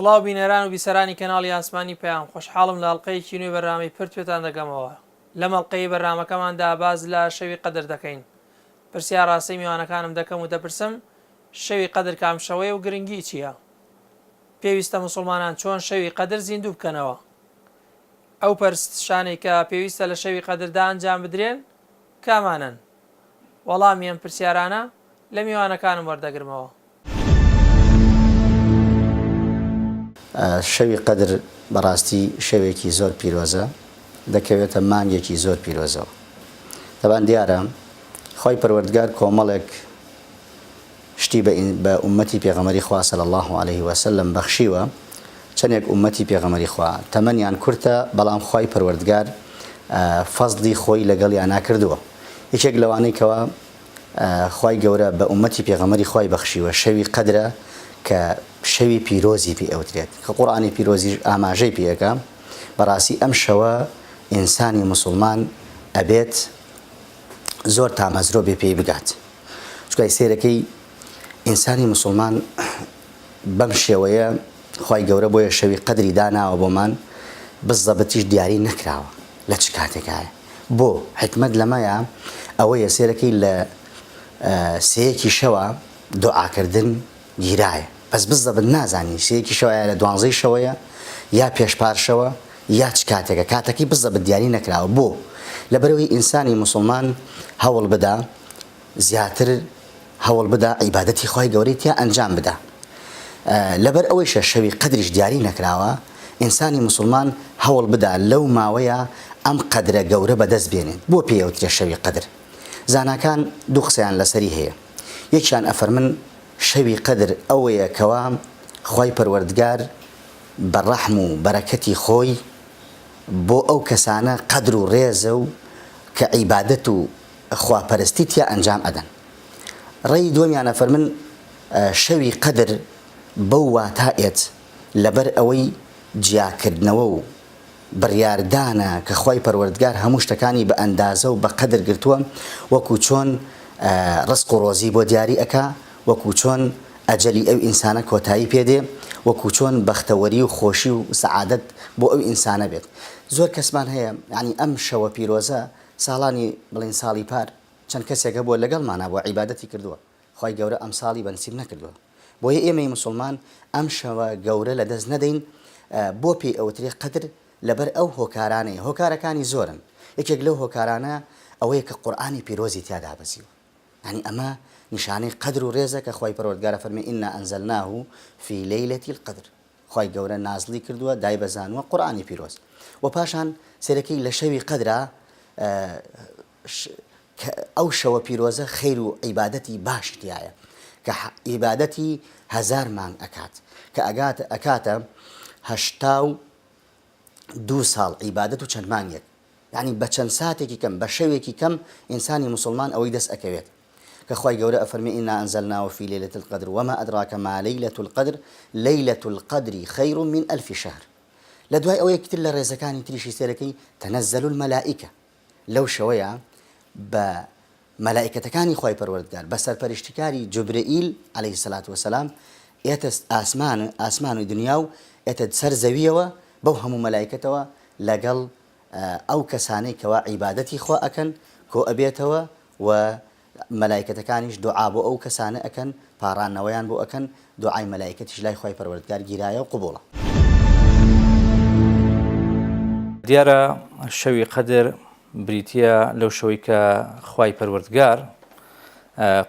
بەڵاو بینەران و بیسەرانی کەناڵی ئاسمانی پێیان خۆشحاڵم لە ئەڵلقەیەکی نوێی بەرنامەی پرتوێتان دەگەمەوە. لەم ئەڵلقەی بەرنامەکەماندا باز لە شەوی قەدر دەکەین. پرسیار ڕاستی میوانەکانم دەکەم و دەپرسم شەوی قەدر کام شەوەیە و گرنگی چییە؟ پێویستە موسڵمانان چۆن شەوی قەدر زیندوو بکەنەوە؟ ئەو پەرستشانەی کە پێویستە لە شەوی قەدردا ئەنجام بدرێن کامانن؟ وەڵامی ئەم پرسیارانە لە میوانەکانم وەردەگرمەوە. شەوی قەدر بەڕاستی شەوێکی زۆر پیرۆزە، دەکەوێتە مانگێکی زۆر پیرۆزەوە. دەبان دیارە خۆی پەروەردگار کۆمەڵێک شتی بە ئومەتی پێغەمبەری خوا صلی الله علیه و سلم بەخشیوە. چەندێک ئومەتی پێغەمبەری خوا تەمەنیان کورتە، بەڵام خۆی پەروەردگار فەزلی خۆی لەگەڵیان ناکردووە. یەکێک لەوانەی کەوە خۆی گەورە بە ئومەتی پێغەمبەری خۆی بەخشیوە شەوی قەدرە کە شەوی پیرۆزی پێ ئەوترێت، کە قورئانی پیرۆزی ئاماژەی پێەکە. بەڕاستی ئەم شەوە ئینسانی موسڵمان ئەبێت زۆر تامەزرۆ بێ پێی بگات، چونکە سێرەکەی ئینسانی موسڵمان بەم شێوەیە خۆی گەورە بۆیە شەوی قەدری داناوە بۆمان، بزەبەتیش دیاری نەکراوە لە چ کاتێکایە. بۆ حکمت لەمەیە ئەوەیە سێرەکەی لە سەیەکی شەوە دوعاکردن گیرایە، بەس بزەبت نازانی سەیەکی شەوەیە لە 12 شەوەیە یا پێشپارشەوە یا چ کاتێکە، کاتەکەی بزەبت دیاری نەکراوە. بۆ لەبەرەوەی ئینسانی موسڵمان هەوڵ بدا زیاتر هەوڵ بدا عیبادەتی خۆی گەورەی تیا ئەنجام بدا. لەبەر ئەوەیشە شەوی قەدریش دیاری نەکراوە، ئینسانی موسڵمان هەوڵ بدا لەو ماوەیە ئەم قەدرە گەورە بەدەست بێنێت. بۆ پێوترێ شەوی قەدر؟ زاناکان دوو قسەیان لەسەری هەیە. یەکیان ئەفەرمن شەوی قەدر ئەوەیە کەوا خۆی پەروەردگار بە ڕەحم و بەرەکەتی خۆی بۆ ئەو کەسانە قەدر و ڕێزە و کە عیبادەت و خواپەرستی تیا ئەنجام ئەدەن. ڕێی دووەمیان ئەفەرمن شەوی قەدر بەو واتایەت لەبەر ئەوەی جیاکردنەوە و بڕیاردانە کە خۆی پەروەردگار هەموو شتەکانی بە ئەندازە و بە قەدر گرتووە، وەکو چۆن ڕزق و ڕۆزی بۆ دیاری ئەکا، وەکو چۆن ئەجەلی ئەو ئینسانە کۆتایی پێدێ، وەکو چۆن بەختەوەری و خۆشی و سەعادەت بۆ ئەو ئینسانە بێت. زۆر کەسمان هەیە ینی ئەم شەوە پیرۆزە ساڵانی بڵین ساڵی پار چەند کەسێکە بۆ لەگەڵمانە بۆ عیبادەتی کردووە، خۆی گەورە ئەم ساڵی بەنسیب نەکردووە. بۆیە ئێمەی موسڵمان ئەم شەوە گەورە لەدەست نەدەین. بۆ پێی ئەوترێ قەدر لەبەر ئەو هۆکارانەی هۆکارەکانی زۆرن. یەکێک لەو هۆکارانە ئەوەیە کە قورئانی پیرۆزی تیادا بەزیوە. ینی ئەمە نیشانەی قەدر و ڕێزە کە خۆی پەروەردگارە فەرمێ ئینا ئەنزەلناه فی لەیلەتی القەدر، خۆی گەورە نازڵی کردووە دای بەزانوە قورئانی پیرۆز. و پاشان سێرەکەی لە شەوی قەدرە ئەو شەوە پیرۆزە خەیر و عیبادەتی باشتیایە کە عیبادەتی 1000 مانگ ئەکات، کە ئەکاتە 82 ساڵ عیبادەت و چەند مانگێک، یعنی بە چەند ساتێکی کەم بە شەوێکی کەم ئینسانی موسڵمان ئەوەی دەست ئەکەوێت. کە خۆی گەورە ئەفەرمێ ئینا ئەنزەلناه فی لەیلەة القەدر وما ئەدراکە ما لەیلەة القەدر لەیلەة القەدر خەیر من ئەلف شەهر. لە دوای ئەوەیە کتر لە ڕێزەکانی تریشی سێرەکەی تەنەزەل المەلائیکە، لەو شەوەیە بە مەلائیکەتەکانی خۆی پەروەردگار بە سەرپەرشتیکاری جوبرەئیل عەلەیه السەلات وەسەلام ئێتە ئاسمان و دنیا و ئێتە سەر زەویەوە بەو هەموو مەلائیکەتەوە لەگەڵ ئەو کەسانەی کەوا عیبادەتی خوا ئەکەن کۆ ئەبێتەوە، و مەلائیکەتەکانیش دوعا بۆ ئەو کەسانە ئەکەن، پاڕانەوەیان بۆ ئەکەن، دوعای مەلائیکەتیش لای خۆی پەروەردگار گیرایە و قبوڵە. دیارە شەوی قەدر بریتیە لەو شەوەی کە خی پەروەردگار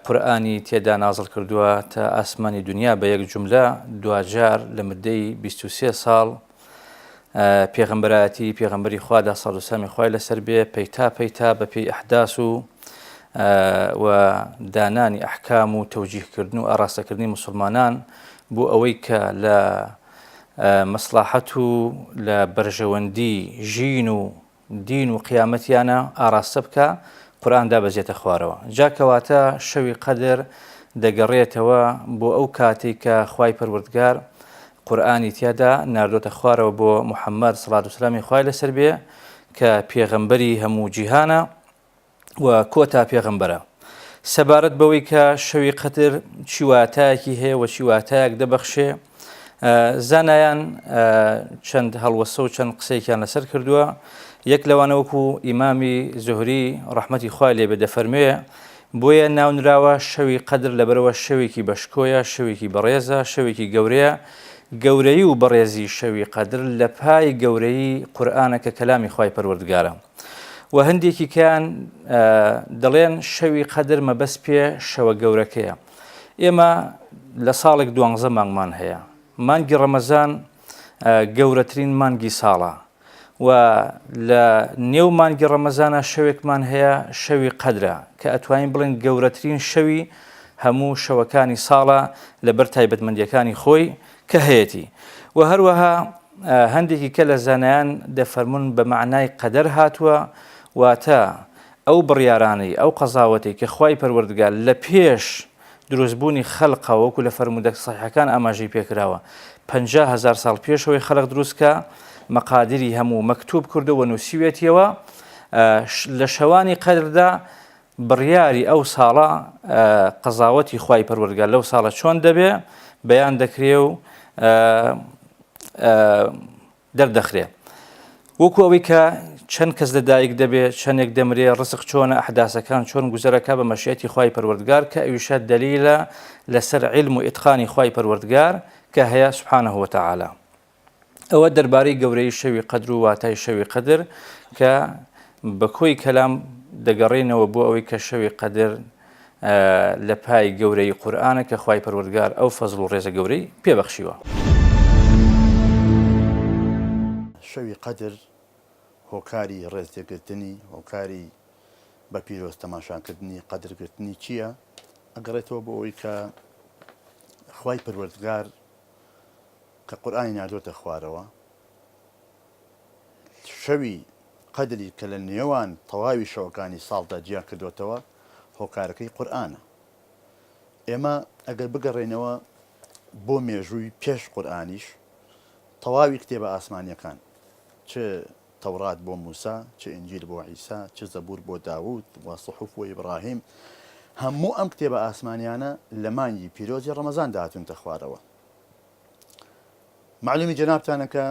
قورئانی تێدا نازڵ کردووە تا ئاسمانی دنیا بە یەک جوملە دوجار لە مدەی 23 ساڵ پێغەمبەرایەتی پێغەمبەری خوادا سەڵ و سەلامی خوای لەسەر بێ پەیتا بە پێی ئەحداس و دانانی ئەحکام و تەوجیهکردن و ئاراستەکردنی مسلمانان بۆ ئەوەی کە لە مەسلحەت و لە بەرژەوەندی ژین و دین و قیامەتیانە ئاراستە بکە، قورئان دابەزێتە خوارەوە. جاکەواتە شەوی قەدر دەگەڕێتەوە بۆ ئەو کاتێک کە خوای پەروەردگار قورئانی تیادا ناردۆتە خوارەوە بۆ محەممەد سەڵات و سەلامی خوای لەسەر بێ کە پێغەمبەری هەموو جیهانە و کۆتا پێغەمبەرە. سەبارەت بەوەی کە شەوی قەدر چی واتایەکی هەیە و چی واتایەک دەبەخشێ، زانایان چەند هەڵوەسە و چەند قسەیەکیان لەسەر کردووە. یەک لەوانە وەکو ئیمامی زوهری ڕەحمەتی خوای لێ بێ دەفەرمێ بۆیە ناونراوە شەوی قەدر لەبەرەوە شەوێکی بەشکۆیە، شەوێکی بەڕێزە، شەوێکی گەورەیە. گەورەی و بەڕێزی شەوی قەدر لە پای گەورەی قورئانە کە کەلامی خوای پەروەردگارە. و هەندێکی کەیان دەڵێن شەوی قەدر مەبەست پێ شەوە گەورەکەیە. ئێمە لە ساڵێک 12 مانگمان هەیە. مانگی ڕەمەزان گەورەترین مانگی ساڵە و لە نێو مانگی ڕەمەزانە شەوێکمان هەیە شەوی قەدرە کە ئەتوانین بڵێن گەورەترین شەوی هەموو شەوەکانی ساڵە لەبەر تایبەتمەندیەکانی خۆی کە هەیەی. و هەروەها هەندێکی کە لە زانایان دەفەرمون بە معنای قەدەر هاتووە، واتە ئەو بڕیارانەی ئەو قەزاوەتی کە خوای پەروەردگار لە پێش دروستبوونی خەڵقە وەکو لە فەرمودە سەحیحەکان ئاماژەی پێکراوە 50,000 ساڵ پێشەوەی خەڵق دروستکە مەقادیری هەموو مەکتوب کردەوە نووسیوێتیەوە. لە شەوانی قەدردا بڕیاری ئەو ساڵە قەزاوەتی خوای پەروەردگار لەو ساڵە چۆن دەبێ بەیان دەکرێ و دەردەخرێ. وەکو ئەوەی کە چەند کەس لەدایک دەبێت، چەندێک دەمرێ، ڕزق چۆنە، ئەحداسەکان چۆن گوزەرەکە بە مەشیەتی خوای پەروەردگار کە ئەویشە دەلیلە لەسەر عیلم و ئیتقانی خوای پەروەردگار کە هەیە سوبحانەه وتەعالا. ئەوە دەربارەی گەورەی شەوی قەدر و واتای شەوی قەدر کە بە کۆی کەلام دەگەڕێنەوە بۆ ئەوەی کە شەوی قەدر لە پای گەورەی قورئانە کە خوای پەروەردگار ئەو فەزڵ و ڕێزە گەورەی پێبەخشیوە. شەوی قەدر هۆکاری ڕێزتێگرتنی، هۆکاری بە پیرۆز تەماشاکردنی قەدرگرتنی چییە؟ ئەگەڕێتەوە بۆ ئەوەی کە خوای پەروەردگار کە قورئانی ناردۆتە خوارەوە، شەوی قەدری کە لە نێوان تەواوی شەوەکانی ساڵدا جیا کردوتەوە هۆکارەکەی قورئانە. ئێمە ئەگەر بگەڕێنەوە بۆ مێژووی پێش قورئانیش تەواوی کتێبە ئاسمانیەکان، چ تەورات بۆ موسا، چ ئینجیل بۆ عیسا، چ زەبور بۆ داوود و سوحوف بۆ ئیبراهیم، هەموو ئەم کتێبە ئاسمانیانە لە مانگی پیرۆزی ڕەمەزان داهاتونتە خوارەوە. معلومی جەنابتانە کە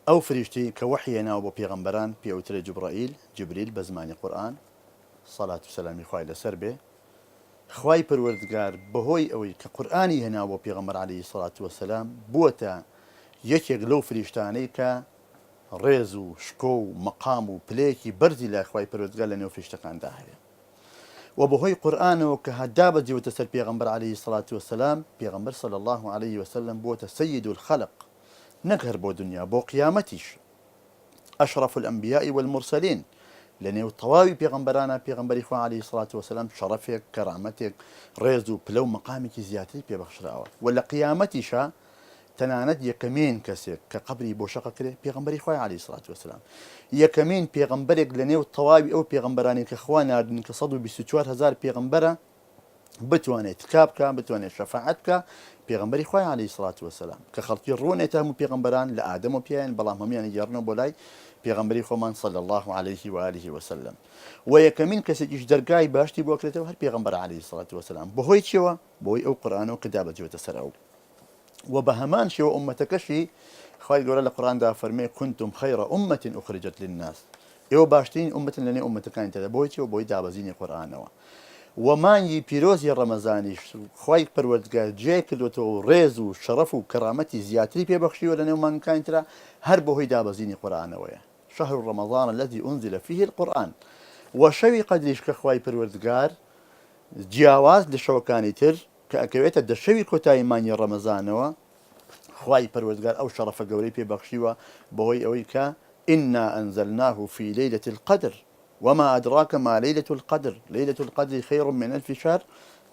ئەو فریشتی کە وحی هێناوە بۆ پێغەمبەران پێوترە جبریل بە زمانی قورئان سەڵات و سەلامی خوای لەسەر بێ، خوای پەروەردگار بەهۆی ئەوەی کە قورئانی هێناوە بۆ پێغەمبەر عەلەیهی سەڵات وەسەلام بووەتە یەکێک لەو فریشتانەی کە ڕێز و شکۆ و مەقام و پلەیەکی بەرزی لای خوای پەروەردگار لە نێو فریشتەکاندا هەیە. و بەهۆی قورئانەوە کە هەدا بەجێوتە سەر پێغەمبەر عەلەیهی سەڵات وەسەلام، پێغەمبەر صلی الله علیه وسلم بووەتە سەیید الخەلق، نەک هەر بۆ دنیا بۆ قیامەتیش ئەشرەف الئەنبیاء والمرسەلین، لە نێو تەواوی پێغەمبەرانە پێغەمبەری خوا عەلەیهی سەڵات وەسەلام شەرەفێک، کەرامەتێک، ڕێز و پلە و مەقامێکی زیاتری پێبەخشراوە. و لە قیامەتیشە تەنانەت یەکەمین کەسێک کە قەبری بۆ شەق کرێ پێغەمبەری خوای عەلەیهی سەڵات وەسەلام، یەکەمین پێغەمبەرێک لە نێو تەواوی ئەو پێغەمبەرانی کە خوا ناردن کە 124,000 پێغەمبەرە بتوانێت تکا بکە، بتوانێت شەفاعەت بکە، پێغەمبەری خوای عەلەیهی سەڵات وەسەلام کە خەڵکی ڕوونێتە هەموو پێغەمبەران لە ئادەم و پیان، بەڵام هەمویانی گێڕنەوە بۆ لای پێغەمبەری خۆمان صلی الله علیه و آله وسلم. و یەکەمین کەسێکیش دەرگای باشتی بۆ کرێتەوە هەر پێغەمبەر عەلەیهی سەڵات وەسەلام. بەهۆی چیەوە؟ بەهۆی ئەو قورئانەوە کە دابەجێتە سەر ئەو. و بە هەمان شێوە ئومەتەکەشی خوای گەورە لە قورئاندا فەرمێ كنتم خەیرە ئومەتین ئوخرجت للناس، ئێوە باشترین ئومەتن لە نێو ئومەتەکانی تردا. بۆی چیەوە؟ بۆی دابەزینی قورئانەوە. و مانگی پیرۆزی ڕەمەزانیش خوای پەروەردگار جێ کردوێتەوە و ڕێز و شەرەف و کەرامەتی زیاتری پێبەخشیوە لە نێو مانگەکانی ترا هەر بەهۆی دابەزینی قورئانەوەیە. شهر رمضان الذي أنزل فيه القرآن. وشوي قدريش كخواي پروردگار جیاواز لشوكاني تر كأكويتا دشوي كوتاي ماني رمضانوا خواي پروردگار أو شرف قوري بي بخشيوا بوي أويكا إنا أنزلناه في ليلة القدر وما أدراك ما ليلة القدر، ليلة القدر خير من 1000 شهر،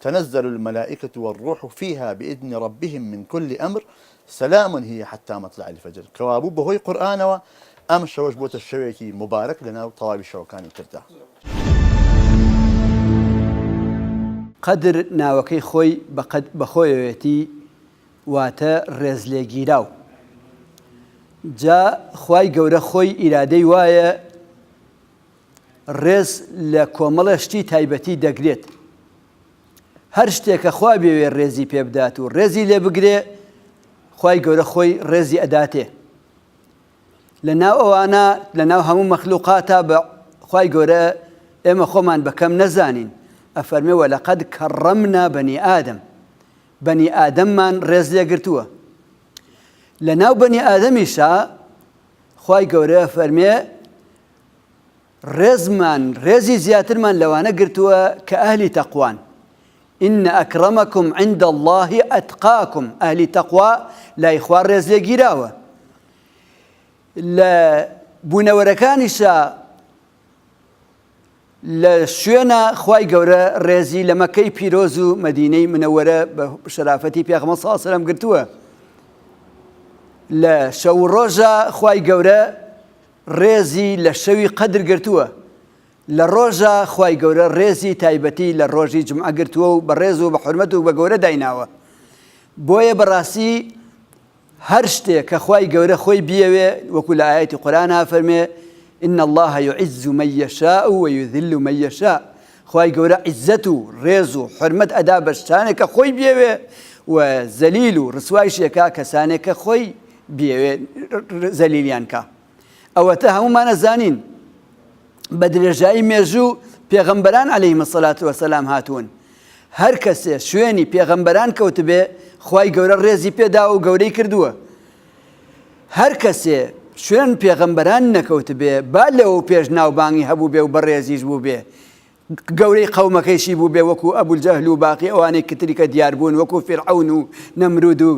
تنزل الملائكة والروح فيها بإذن ربهم من كل أمر، سلام هي حتى مطلع الفجر. كوابو بهوي قرآنوا ئەم شەوەش بۆتە شەوێکی مبارەک لەناو تەواوی شەوەکانی تردا. قەدر ناوەکەی خۆی بەخۆیەوێتی واتە ڕێزلێگیراو. جا خوای گەورە خۆی ئیرادەی وایە ڕێز لە کۆمەڵە شتی تایبەتی دەگرێت. هەر شتێکە خوا بێوێ ڕێزی پێ بدات و ڕێزی لێ بگرێ خی گەورە خۆی ڕێزی ئەداتێ لە ناو ئەوانە لە ناو هەموو مەخلوقاتە بە خی گەورە ئێمە خۆمان بەکەم نەزانین ئەفەرمێ وەلەقەد کەڕەمنا بەنی ئادەم بەنی ئادەممان ڕێز لێگرتووە لە ناو بەنی ئادەمیشە خی گەورە فەرمێ ڕێزی زیاترمان لەوانە گرتووە کە ئەهلی تەقوان إن أكرمكم عند الله أتقاكم أهل تقوى لا إخوان رزق جراوة لا بونوركانشا لا شوينا خواي جورا رزي لما كي بيروزو مدينة منورة بشرافتي بيغمص صلى الله عليه وسلم قلتوها لا شو روجا خواي جورا رزي لشوي قدر قلتوها لە ڕۆژە خی گەورە ڕێزی تایبەتی لە ڕۆژی جمعە گرتووە و بە ڕێز و بە حورمەت و بە گەورە دایناوە بۆیە بەڕاستی هەر شتێک کە خی گەورە خۆی بیەوێ وەکو لە ئاەتی قورئانە فەرمێ إن الله يعز من يشاء ويذل من يشاء خی گەورە عیزەت و ڕێز و حورمەت ئەدا بە شتانێک کە خۆی بیەوێ و زەلیل و ڕسوایشێکە کەسانێک کە خۆی بیەوێ زەلیلیان کە ئەوەتە هەمومان ئەزانین بە درێژایی مێژوو پێغەمبەران عەلەیهیم السەلات وەسەلام هاتوون هەر کەسێ شوێنی پێغەمبەران کەوت بێ خی گەورە ڕێزی پێدا و گەورەی کردووە هەر کەسێ شوێن پێغەمبەران نەکەوت بێ با لەوە پێش ناوبانگی هەبوو بێ و بەڕێزیش بوو بێ گەورەی قەومەکەیشی بوو بێ وەکو ئەبولجەهل و باقی ئەوانەی کتری کە دیار بوون وەکو فیرعەون و نەمرود و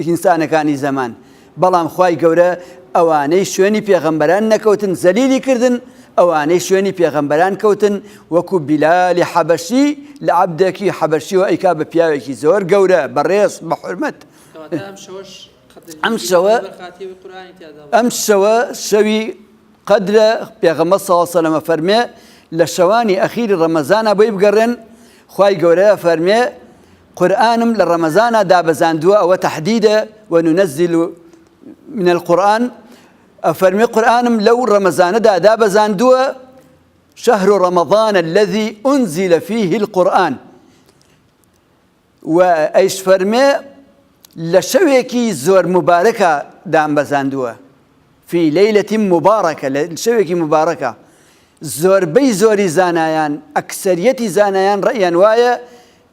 ئینسانەکانی زەمان بەڵام خی گەورە ئەوانەی شوێنی پێغەمبەران نەکەوتن زەلیلی کردن ئەوانەی شوێنی پێغەمبەران کەوتن وەکو بیلالی حەبەشی لە عەبدێکی حەبەشی و ئەیکا بە پیاوێکی زۆر گەورە بەڕێز بە حورمەت ئەم شەوە شەوی قەدرە پێغەمبەر صلی الله علیه و سلم فەرمێ لە شەوانی ئەخیری ڕەمەزانە بۆی بگەڕێن خی گەورە فەرمێ قورئانم لە ڕەمەزانە دابەزاندووە ئەوە تەحدیدە وننزل من القورآن أفرمي قرآنم لو رمضان دا بزاندوا شهر رمضان الذي أنزل فيه القرآن وأيش فرمي لشويكي زور مباركة دام بزاندوا في ليلة مباركة لشويكي مباركة زور بي زوري زانايان أكثريتي زانايان رأيان وايا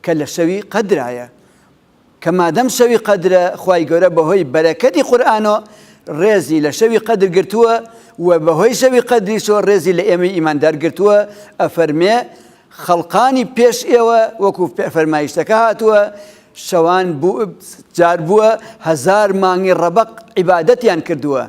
كالشوي قدرايا كما دم شوي قدر خواي قرب هوي بركتي قرآنه ڕێزی لە شەوی قەدر گرتووە و بەهۆی شەوی قەدری شۆ ڕێزی لە ئێمەی ئیماندار گرتووە ئەفەرمێ خەڵقانی پێش ئێوە وەکو فەرمایشتەکە هاتووە شەوان جار بووە 1000 مانگی ڕەبەق عیبادەتیان کردووە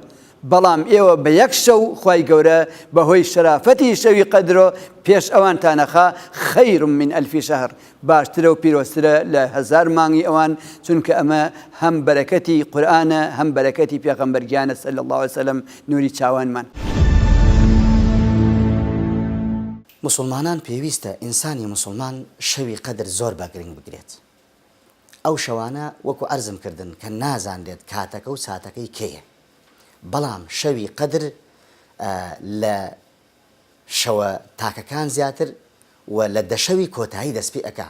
بەڵام ئێوە بە یەک شەو خی گەورە بەهۆی شەرافەتی شەوی قەدرۆ پێش ئەوانتانەخا خەیر من ئەلفی شەهر باشترە و پیرۆسترە لە 1000 مانگی ئەوان چونکە ئەمە هەم بەرەکەتی قورئانە هەم بەرەکەتی پێغەمبەرگیانە صلی الله علیه وسلم نوری چاوانمان مسلمانان پێویستە ئینسانی مسلمان شەوی قەدر زۆر بەگرنگ بگرێت ئەو شەوانە وەکو عەرزم کردن کە نازانرێت کاتەکە و ساتەکەی کێیە بەڵام شەوی قەدر لە شەوە تاکەکان زیاتر و لە دەشەوی کۆتایی دەست پێ ئەکا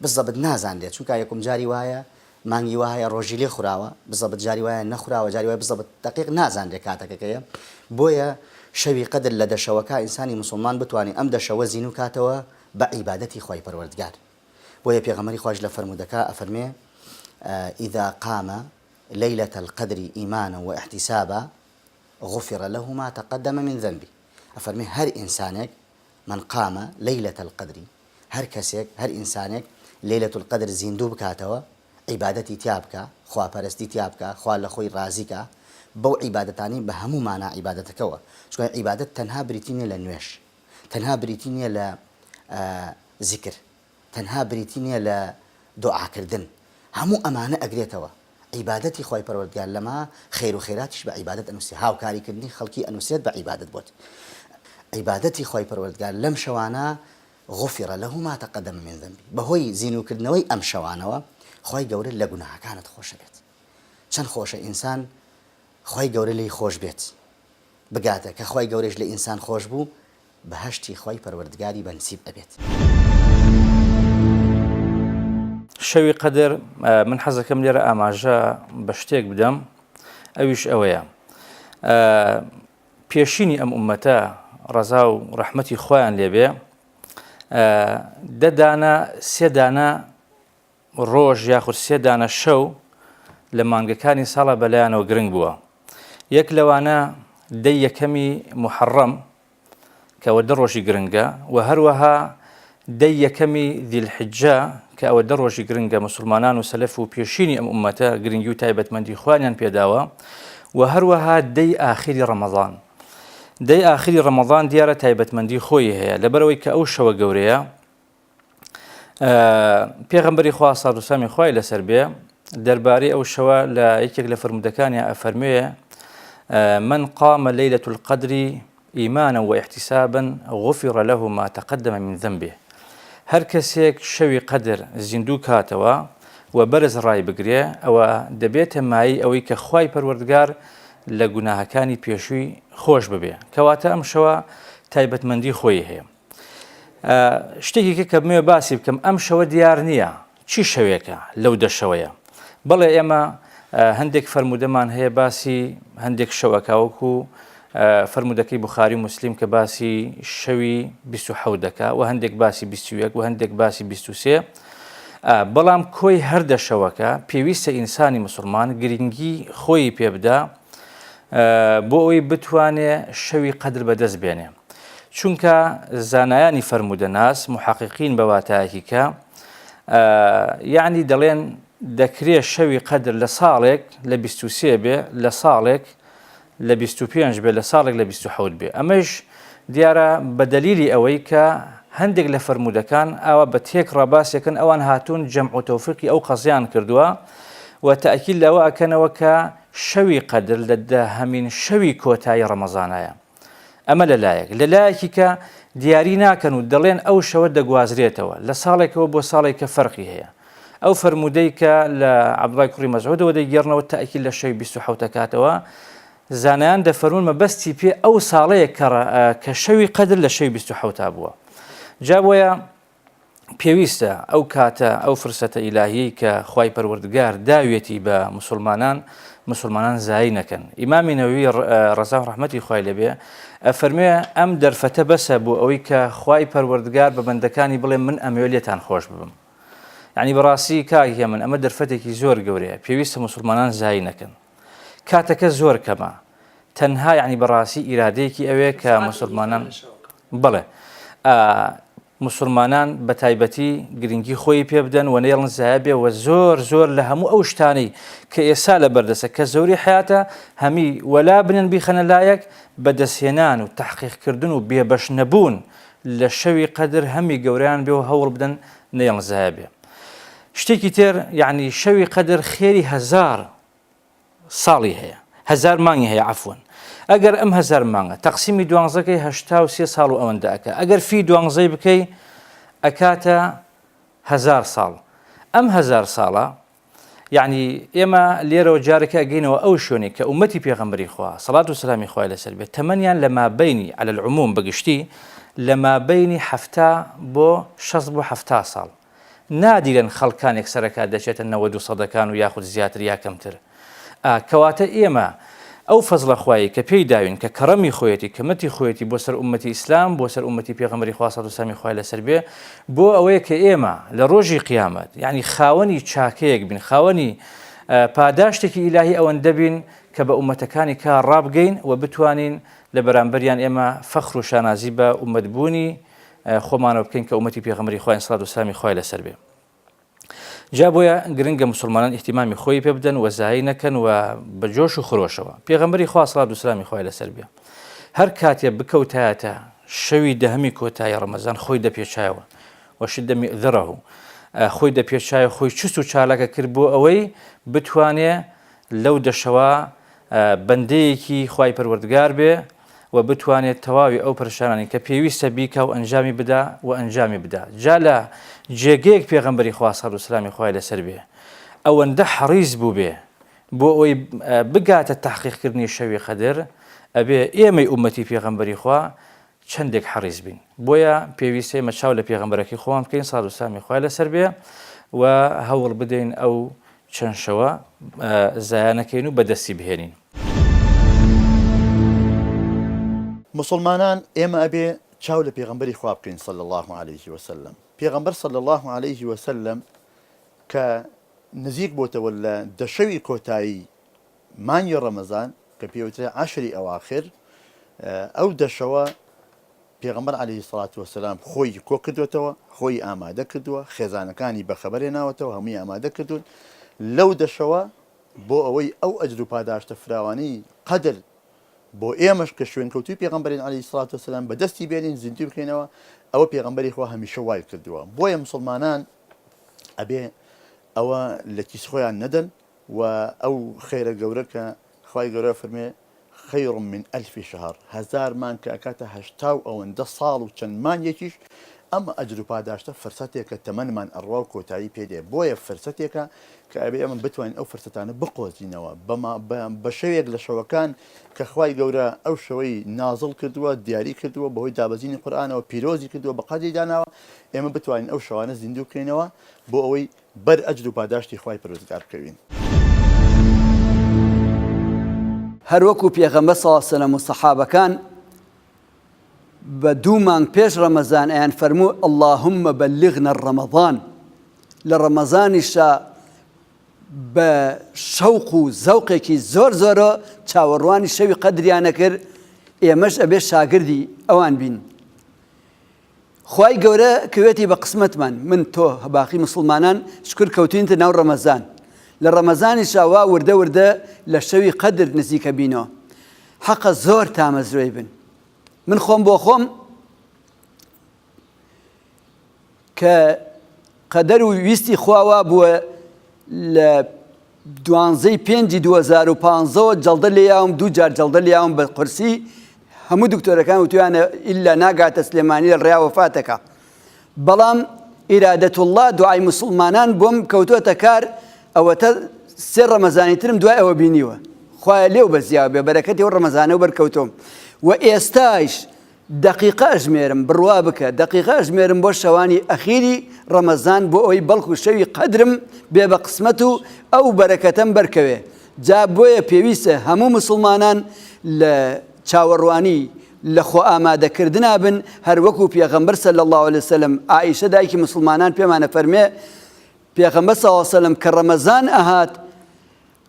بزەبت نازانرێت چونکە یەکم جاری وایە مانگی وایە ڕۆژی لێ خوراوە بزەبت جاری وایە نەخوراوە جاری وایە بزەبت دقیق نازانرێت کاتەکەکەیە بۆیە شەوی قەدر لە دەشەوەکە ئینسانی مسلمان بتوانێت ئەم دەشەوە زین و کاتەوە بە عیبادەتی خۆی پەروەردگار بۆیە پێغەمبەری خۆش لە فەرمودەکە ئەفەرمێ إذا قام ليلة القدر إيمانا واحتسابا غفر له ما تقدم من ذنبه أفرمي هر إنسانك من قام ليلة القدر هر كسيك هر إنسانك ليلة القدر زيندوب كاتوا عبادتي تيابك خوا پرستی تيابك خوا لخوي رازيك بو عبادتاني بهمو معنى عبادتك هو شو عبادت تنها بريتيني لنوش تنها بريتيني لذكر تنها بريتيني لدعاء كردن همو أمانة أقريتوا عبادتي خوي پروردگار لما خير وخيراتش بعبادة أنوسي هاو كاري كردني خلقي أنوسيت بعبادة بوت عبادتي خوي پروردگار لم شوانا غفر له ما تقدم من ذنبي بهوي زينو كردنوي أم شوانوا خوي گەورە لە گوناهەکانت خۆشە بێت چەند خۆشە ئینسان خوي گەورە لی خۆش بێت بگاتە کە خوي گەورەش لە ئینسان خۆش بوو بەهەشتی خوي پەروەردگاری بەنسیب ئەبێت شەوی قەدر من حەزەکەم لێرە ئاماژە بە شتێک بدەم ئەویش ئەوەیە پێشینی ئەم ئومەتە ڕەزا و ڕەحمەتی خۆیان لێبێ دەدانە سێدانە ڕۆژ یاخود سێدانە شەو لە مانگەکانی ساڵە بەلایەنەوە گرنگ بووە یەک لەوانە دەی یەکەمی محەڕەم کە ئەوە 10 ڕۆژی گرنگە و هەروەها دەی یەکەمی ذیلحیجە کە ئەوە 10 ڕۆژی گرنگە مسلمانان و سەلەف و پێشینی ئەم ئومەتە گرنگی و تایبەتمەندی خۆیان پێداوە و هەروەها دەی ئاخری ڕەمەضان دەی ئاخری ڕەمەضان دیارە تایبەتمەندی خۆی هەیە لەبەرەوەی کە ئەو شەوە گەورەیە پێغەمبەری خوا سەڵات و سەلامی خوای لەسەر بێ دەربارەی ئەو شەوە لە یەکێک لە فرمودەکانی ئەفەرموویە من قام ليلة القدر إيمانا واحتسابا غفر له ما تقدم من ذنبه هەر کەسێک شەوی قەدر زیندوو کاتەوە و بەرز ڕای بگرێ ئەوە دەبێتە مایی ئەوەی کە خوای پەروەردگار لە گوناهەکانی پێشووی خۆش ببێ کەواتە ئەم شەوە تایبەتمەندی خۆی هەیە شتێکی کە بمێ باسی بکەم ئەم شەوە دیار نییە چی شەوێکە لەو 10 شەوەیە بەڵێ ئێمە هەندێک فەرمودەمان هەیە باسی هەندێک شەوەکەوەکو فەرمودەکەی بوخاری و موسلیم کە باسی شەوی 27 دەکا و هەندێک باسی 21 و هەندێک باسی 23 بەڵام کۆی هەردە شەوەکە پێویستە ئینسانی مسلمان گرنگی خۆی پێبدا بۆ ئەوی بتوانێ شەوی قەدر بەدەست بێنێ چونکە زانایانی فەرمودەناس محققین بە واتایەکی کە یعنی دەڵێن دەکرێت شەوی قەدر لە ساڵێک لە 23 بێ لە ساڵێک لە 25 بێ لە ساڵێک لە 27 بێ ئەمەش دیارە بە دەلیلی ئەوەی کە هەندێک لە فەرمودەکان ئاوا بە تێک ڕاباسێکن ئەوان هاتوون جەمع و تەوفیقی ئەو قەزیان کردووە و تەئکید لەوە ئەکەنەوە کە شەوی قەدر لە داهەمین شەوی کۆتایی ڕەمەزانایە ئەمە لەلایەکی کە دیاری ناکەن و دەڵێن ئەو شەوە دەگوازرێتەوە لە ساڵێکەوە بۆ ساڵێک کە فەرقی هەیە ئەو فەرمودەی کە لە عەبدوڵای کوڕی مەسعودەوە دەیگێڕنەوە تەئکید لە شەوی 27 کاتەوە زانایان دەفەرمون مەبەستی پێ ئەو ساڵەیە کە شەوی قەدر لە شەوی 27 بووە جا بۆیە پێویستە ئەو کاتە ئەو فرسەتە ئیلاهیەی کە خوای پەروەردگار داوێتی بە مسلمانان زایی نەکەن ئیمامی نەووی ڕەزا و ڕەحمەتی خوای لێبێ ئەفەرمێ ئەم دەرفەتە بەسە بۆ ئەوەی کە خوای پەروەردگار بە بەندەکانی بڵێ من ئەمەوێ لێتان خۆش ببم یعنی بەڕاستی کاکە من ئەمە دەرفەتێکی زۆر گەورەیە پێویستە مسلمانان زایی نەکەن کاتەکە زۆر کەمە تەنها یعنی بەڕاستی ئیرادەیەکی ئەوەیە کە مسلمانان بڵێ مسلمانان بە تایبەتی گرنگی خۆی پێ بدەن و نێڵن زایە بێ و زۆر لە هەموو ئەو شتانەی کە ئێستا لە بەردەسە کە زۆری حیاتە هەمی وەلا بنن بیخەنە لایەک بەدەستهێنان و تەحقیقکردن و بێبەش نەبوون لە شەوی قەدر هەمی گەوریان بێ و هەوڵ بدەن نێڵن زایە بێ شتێکی تر یعنی شەوی قەدر خێری 1000 ساڵی هەیە 1000 مانگی هەیە عەفوەن ئەگەر ئەم 1000 مانگە تەقسیمی 12کەی 83 ساڵ و ئەوەندە ئەکە ئەگەر فی 12 بکەی ئەکاتە 1000 ساڵ ئەم 1000 ساڵە یعنی ئێمە لێرەوە جارێکە ئەگەینەوە ئەو شوێنێک کە ئومەتی پێغەمبەری خوا سەڵات و سەلامی خوای لەسەر بێت تەمەنیان لە مابەینی عەلە العوموم بەگشتی لە مابەینی 70 بۆ 60 بۆ 70 ساڵ نادیرن خەڵکانێک سەرەکە دەچێتە 90 سەدەکان و یاخود زیاتر یا کەمتر کەواتە ئێمە ئەو فەزڵە خوایی کە پێی داوین کە کەڕەمی خۆیەتی کەمەتی خۆیەتی بۆ سەر ئومەتی ئیسلام بۆ سەر ئومەتی پێغەمبەری خوا سەڵات و سەلامی خوای لەسەر بێ بۆ ئەوەیە کە ئێمە لە ڕۆژی قیامەت یعنی خاوەنی چاکەیەک بین خاوەنی پاداشتێکی ئیلاهی ئەوەندە بین کە بە ئومەتەکانی کار ڕابگەین و بتوانین لە بەرامبەریان ئێمە فەخر و شانازی بە ئومەتبوونی خۆمانەوە بکەین کە ئومەتی پێغەمبەری خوای سەڵات و سەلامی خوای لەسەر بێ جا بۆیە گرنگە مسلمانان احتیمامی خۆی پێ بدەن و زایی نەکەن و بە جۆش و خرۆشەوە پێغەمبەری خوا سەڵات و سەلامی خوای لەسەر بێ هەر کاتێ بکەوتایەتە شەوی دەهەمی کۆتایی ڕەمەزان خۆی دەپێچایەوە وەشدە میئذرەه خۆی دەپێچایە خۆی چست و چالاکە کرد بۆ ئەوەی بتوانێ لەو دەشەوە بەندەیەکی خوای پەروەردگار بێ و بتوانێت تەواوی ئەو پەرشانانی کە پێویستە بیکە و ئەنجامی بدا و ئەنجامی بدا جا لە جێگەیەک پێغەمبەری خوا سەڵات و سەلامی خوای لەسەر بێ ئەوەندە حەریص بوو بێ بۆ ئەوەی بگاتە تەحقیقکردنی شەوی قەدر ئەبێ ئێمەی ئومەتی پێغەمبەری خوا چەندێک حەریص بین بۆیە پێویستە ئێمە چاو لە پێغەمبەرەکەی خۆمان بکەین سەڵات و سەلامی خوای لەسەر بێ و هەوڵ بدەین ئەو چەند شەوە زایانەکەین و بەدەستی بهێنین. مسلمانان ئێمە ئەبێ چاو لە پێغەمبەری خوا بکەین صلی الله عليه وسلم. پێغەمبەر صلی الله عليه وسلم کە نزیک بۆتەوە لە دەشەوی کۆتایی مانگی ڕەمەزان کە پێوترێ عەشری ئەواخر، ئەو دەشەوە پێغەمبەر عەلەیهی سەڵات وەسەلام خۆی کۆ کردوێتەوە، خۆی ئامادە کردووە، خێزانەکانی بەخەبەر هێناوەتەوە، هەمووی ئامادە کردوون لەو دەشەوە بۆ ئەوەی ئەو ئەجر و پاداشتە فراوانەی قەدر بۆ ئێمەش کە شوێنکەوتوی پێغەمبەرین عەلەیهی سەڵات وەسەلام بەدەستی بێنین، زیندوی بکەینەوە. ئەوە پێغەمبەری خوا هەمیشە وای کردووە. بۆیە مسلمانان ئەبێ ئەوە لە کیس خۆیان نەدەن و ئەو خێرە گەورە کە خوای گەورە فەرمێ خەیر من ئەلفی شەهر، هەزار مان کە ئەکاتە هەشتا و ئەوەندە ساڵ و چەند مانگێکیش. ئەمە ئەجر و پاداشتە فرسەتێکە تەمەنمان ئەڕوا و کۆتایی پێدێ. بۆیە فرسەتێکە کە ئەبێ ئەمە بتوانین ئەو فرسەتانە بقۆزینەوە بە شەوێک لە شەوەکان کە خوای گەورە ئەو شەوەی نازڵ کردووە، دیاری کردووە بەهۆی دابەزینی قورئانەوە، پیرۆزی کردووە، بە قەدری داناوە. ئێمە بتوانین ئەو شەوانە زیندوو بکەینەوە بۆ ئەوەی بەر ئەجر و پاداشتی خوای پەروەردگار بکەوین. هەروەکو پێغەمبەر صلی الله علیه و سەلەم و سەحابەکان بە دوو مانگ پێش ڕەمەزان ئەیان فەرموو اللهم بلغنا ڕەمەضان، لە ڕەمەزانیشە بە شەوق و زەوقێکی زۆر زۆرە چاوەڕوانی شەوی قەدریانە کرد. ئێمەش ئەبێ شاگردی ئەوان بین. خوای گەورە کەوێتی بە قسمەتمان، من تۆ باقی مسلمانان شکر کەوتوینتە ناو ڕەمەزان. لە ڕەمەزانیشە وا وردە وردە لە شەوی قەدر نزیکە بینەوە. حەقە زۆر تامەزرۆی بن. من خۆم بۆ خۆم کە قەدەر و ویستی خواوە بووە لە 12/5/2015 جەڵدە لێیاوم، دوو جار جەڵدە لێیاوم بە قورسی. هەموو دکتۆرەکان وتویانە ئیلا ناگاتە سلێمانی لە ڕێیا وەفاتەکە. بەڵام ئیرادەتوڵڵا دوعای موسڵمانان بۆم کەوتووەتە کار. ئەوەتە سێ ڕەمەزانی ترم دوای ئەوە بینیوە. خوایە لێو بەزیاو بێ بەرەکەتی ئەو ڕەمەزانە و بەرکەوتۆم. و ئێستاش دقیقە ئەژمێرم، بڕوا بکە دقیقە ئەژمێرم بۆ شەوانی ئەخیری ڕەمەزان بۆ ئەوەی بەڵکو شەوی قەدرم بێ بە قسمەت و ئەو بەرەکەتەم بەرکەوێ. جا بۆیە پێویستە هەموو مسلمانان لە چاوەڕوانی لە خۆ ئامادەکردنا بن. هەروەکو پێغەمبەر صلی الله علیه وسلم عائیشە دایکی مسلمانان پێمانە فەرمێ پێغەمبەر صلی الله علیه وسلم کە ڕەمەزان ئەهات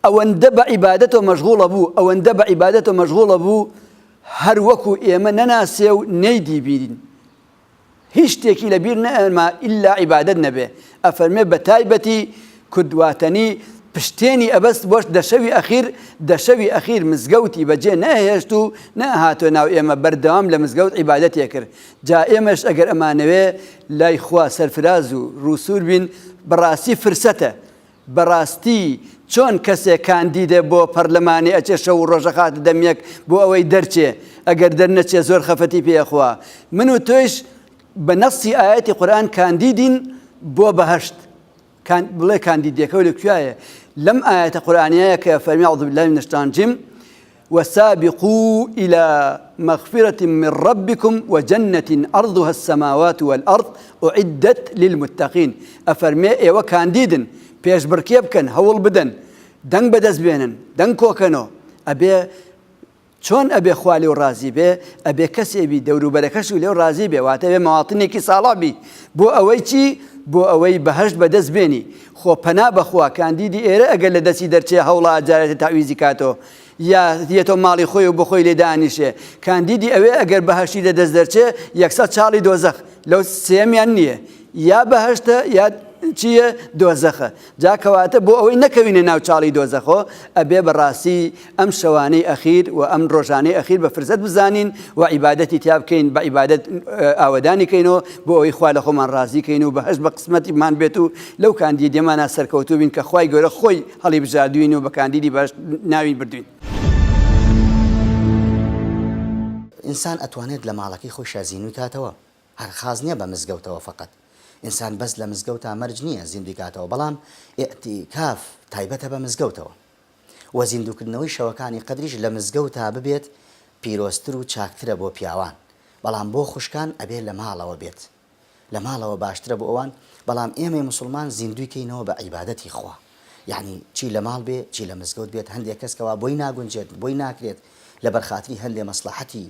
ئەوەندە بە عیبادەتەوە مەشغوڵە بوو، ئەوەندە بە عیبادەتەوە مەشغوڵە بوو هەروەکو ئێمە نەناسێ و نەیدی بیرین. هیچ شتێکی لەبیر نەئەما ئیلا عیبادەت نەبێ. ئەفەرمێ بە تایبەتی کوردواتەنی پشتێنی ئەبەست بۆش دەشەوی ئەخیر مزگەوتی بەجێ نەهێشت و نەهاتۆ ناو ئێمە بەردەوام لە مزگەوت عیبادەتێ کرد. جا ئێمەش ئەگەر ئەمانەوێ لای خوا سەرفراز و ڕووسور بین بەڕاستی فرسەتە. بەڕاستی چۆن کەسێک کاندیدە بۆ پەرلەمانی ئەچێ شەو و ڕۆژەخات دەمێک بۆ ئەوەی دەرچێ، ئەگەر دەرنەچێ زۆر خەفەتی پێخوا. من و تۆیش بە نەسی ئاەتی قورئان کاندیدین بۆ بەهەشت. بڵێ کاندیدەکە لەکوایە لەم ئاەتە قورئانیەیە کە فەرمی ئەعوذ بالله من الشیطان الرجیم وسابقوا إلى مغفرة من ربكم وجنة أرضها السماوات والأرض أعدت للمتقين. أفرمي إيوة كانديدن پێش بڕکێ بکەن، هەوڵ بدەن، دەنگ بەدەست بێنن، دەنگ کۆکەنەوە. ئەبێ چۆن ئەبێ خوا لێو ڕازی بێ، ئەبێ کەسێبی دەوروبەرەکەش و لێو ڕازی بێ، واتە بێ مەواڵتنێکی ساڵا بی. بۆ ئەوەی چی؟ بۆ ئەوەی بەهەشت بەدەست بێنی. خۆ پەنا بەخوا کاندیدی ئێرە ئەگەر لە دەستی دەرچێ هەوڵا ئەجارێتە تاویزی کاتەوە یا دێتەوە ماڵی خۆی و بخۆی لێ دانیشێ. کاندیدی ئەوێ ئەگەر بەهەشتی لە دەست دەرچێ یەکسەد چاڵی دۆزەخ لەو سێمیان نییە، یا بەهەشتە یا چییە دۆزەخە. جا کەواتە بۆ ئەوەی نەکەوینە ناو چاڵی دۆزەخۆ ئەبێ بەڕاستی ئەم شەوانەی ئەخیر و ئەم ڕۆژانەی ئەخیر بە فرزەت بزانین و عیبادەتی تیا بکەین، بە عیبادەت ئاوەدانی کەینەوە بۆ ئەوەی خوا لە خۆمان ڕازی کەین و بەهەشت بە قسمەتیمان بێت و لەو کاندیدێمانە سەرکەوتوو بین کە خوای گەورە خۆی هەڵی بژاردوین و بە کاندیدی بەهەشت ناوی بردوین. ئینسان ئەتوانێت لە ماڵەکەی خۆی شازینوی کاتەوە، هەر خاز نییە بە مزگەوتەوە فقط. ئینسان بەس لە مزگەوتە مەرج نییە زیندوی کاتەوە، بەڵام ئێعتیکاف تایبەتە بە مزگەوتەوە. و زیندوکردنەوەی شەوەکانی قەدریش لە مزگەوتە ببێت پیرۆستر و چاکترە بۆ پیاوان، بەڵام بۆ خوشکان ئەبێت لە ماڵەوە بێت. لە ماڵەوە باشترە بۆ ئەوان بەڵام ئێمە مسلمان زیندویکەینەوە بە عیبادەتی خوا یعنی چی لە ماڵ بێ چی لە مزگەوت بێت هەندێک کەسکەوە بۆی ناگونجێت بۆی ناکرێت لە بەرخاتری هەندێ مەسلحەتی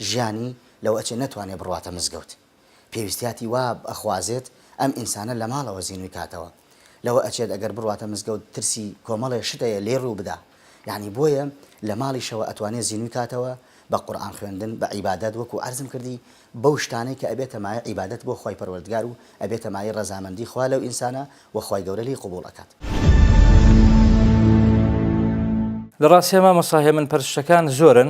ژیانی لەوە ئەچێ نەتوانێت بڕواتە مزگەوت پێویستیاتی وا ئەخوازێت ئەم ئینسانە لە ماڵەوە زیینوی کاتەوە لەوە ئەچێت ئەگەر بڕواتە مزگەوت ترسی کۆمەڵێ شتەیە لێ ڕوو بدا یعنی بۆیە لە ماڵیشەوە ئەتوانێت زیینوی کاتەوە بە قورئان خوێندن بە عیبادەت وەکو عەرزم کردی بەو شتانەی کە ئەبێتە مایە عیبادەت بۆ خۆی پەروەردگار و ئەبێتە مایە ڕەزامەندی خوا لەو ئینسانە و خۆی گەورە لی قبوڵ ئەکات. لە ڕاستی ئەمە مەساهێ من پەرستەکان زۆرن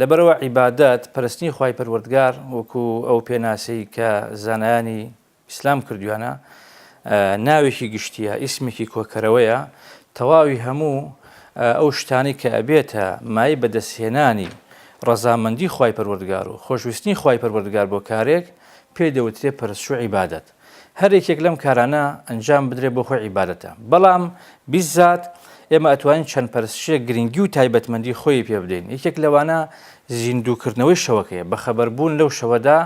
لەبەرەوە عیبادەت پەرستنی خی پەروەردگار وەکو ئەو پێناسەی کە زانایانی ئیسلام کردویانە ناوێکی گشتیە ئیسمێکی کۆکەرەوەیە تەواوی هەموو ئەو شتانی کە ئەبێتە مای بەدەستهێنانی ڕەزامەندی خی پەروەردگار و خۆشویستنی خی پەروەردگار بۆ کارێک پێ دەوترێ پەرستش و عیبادەت هەرێکێک لەم کارانە ئەنجام بدرێ بۆ خۆی عیبادەتە بەڵام بیزات ئێمە ئەتوانین چەند پەرستشێک گرنگی و تایبەتمەندی خۆی پێ بدەین یەکێک لەوانە زیندووکردنەوەی شەوەکەیە بەخەبەربوون لەو شەوەدا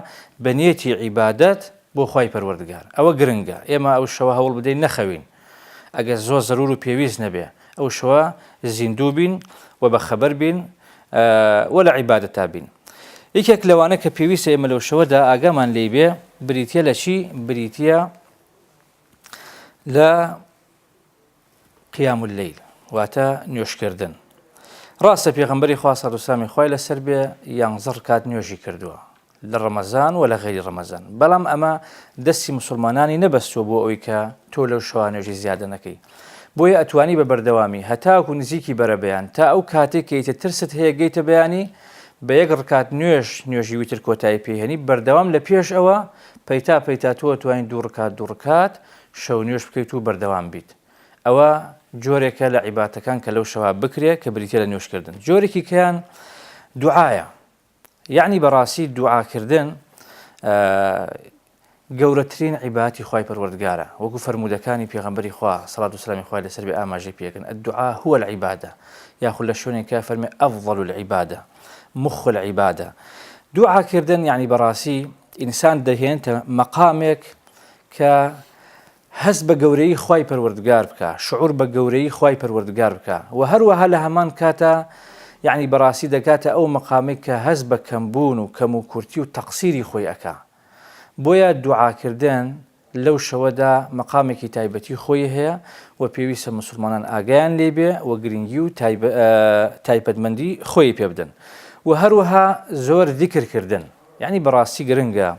بە نیەتی عیبادەت بۆ خی پەروەردگار ئەوە گرنگە ئێمە ئەو شەوە هەوڵ بدەین نەخەوین ئەگەر زۆر زەرور و پێویست نەبێ ئەو شەوە زیندوو بین و بەخەبەر بین وە لە عیبادەتا بین یەکێک لەوانە کە پێویستە ئێمە لەو شەوەدا ئاگامان لێ بێ بریتە لە چی بریتە لە قیام اللەیل واتە نوێشکردن ڕاستە پێغەمبەری خوا سەڵ و سامی خوای لەسەر بێ 11 ڕکات نوێژی کردووە لە ڕەمەزان و لە غەیری ڕەمەزان بەڵام ئەمە دەستی مسلمانانی نەبەستووە بۆ ئەوەی کە تۆ لەو شەوە نوێژی زیادە نەکەی بۆیە ئەتوانی بە بەردەوامی هەتاکو نزیکی بەرە بەیان تا ئەو کاتێک کەیتە ترست هەیە گەیتە بەیانی بە 1 ڕکات نوێژی ویتر کۆتایی پێهێنی بەردەوام لە پێش ئەوە پەیتا تۆ توانین 2 ڕکات شەو نوێژ بکەیت و بەردەوام بیت ئەوە جۆرێکە لە عیباتەکان کە لەو شەوا بکرێت کە بریتە لە نوێشکردن جۆرێکی کەیان دوعایە یعنی بەڕاستی دوعاکردن گەورەترین عیباتی خی پەروەردگارە وەکو فەرمودەکانی پێغەمبەری خوا سەڵات و سەلامی خوای لەسەر بێ ئاماژەی پێکەن الدعاء هو العیبادە یاخود لە شوێنێکە فەرمێ ئەفضل العیبادە مخ العیبادە دوعاکردن یعنی بەڕاستی ئینسان دەهێنتە مەقامێک کە هەست بە گەورەی خی پەروەردگار بکە شعور بە گەورەی خی پەروەردگار بکە و هەروەها لە هەمان کاتە یعنی بەڕاستی دەکاتە ئەو مەقامێک کە هەست بە کەمبوون و کەم و کورتی و تەقسیری خۆی ئەکا بۆیە دوعاکردن لەو شەوەدا مەقامێکی تایبەتی خۆی هەیە و پێویستە مسلمانان ئاگایان لێبێ و گرنگی و تایبەتمەندی خۆی پێ بدەن و هەروەها زۆر ذیکرکردن یعنی بەڕاستی گرنگە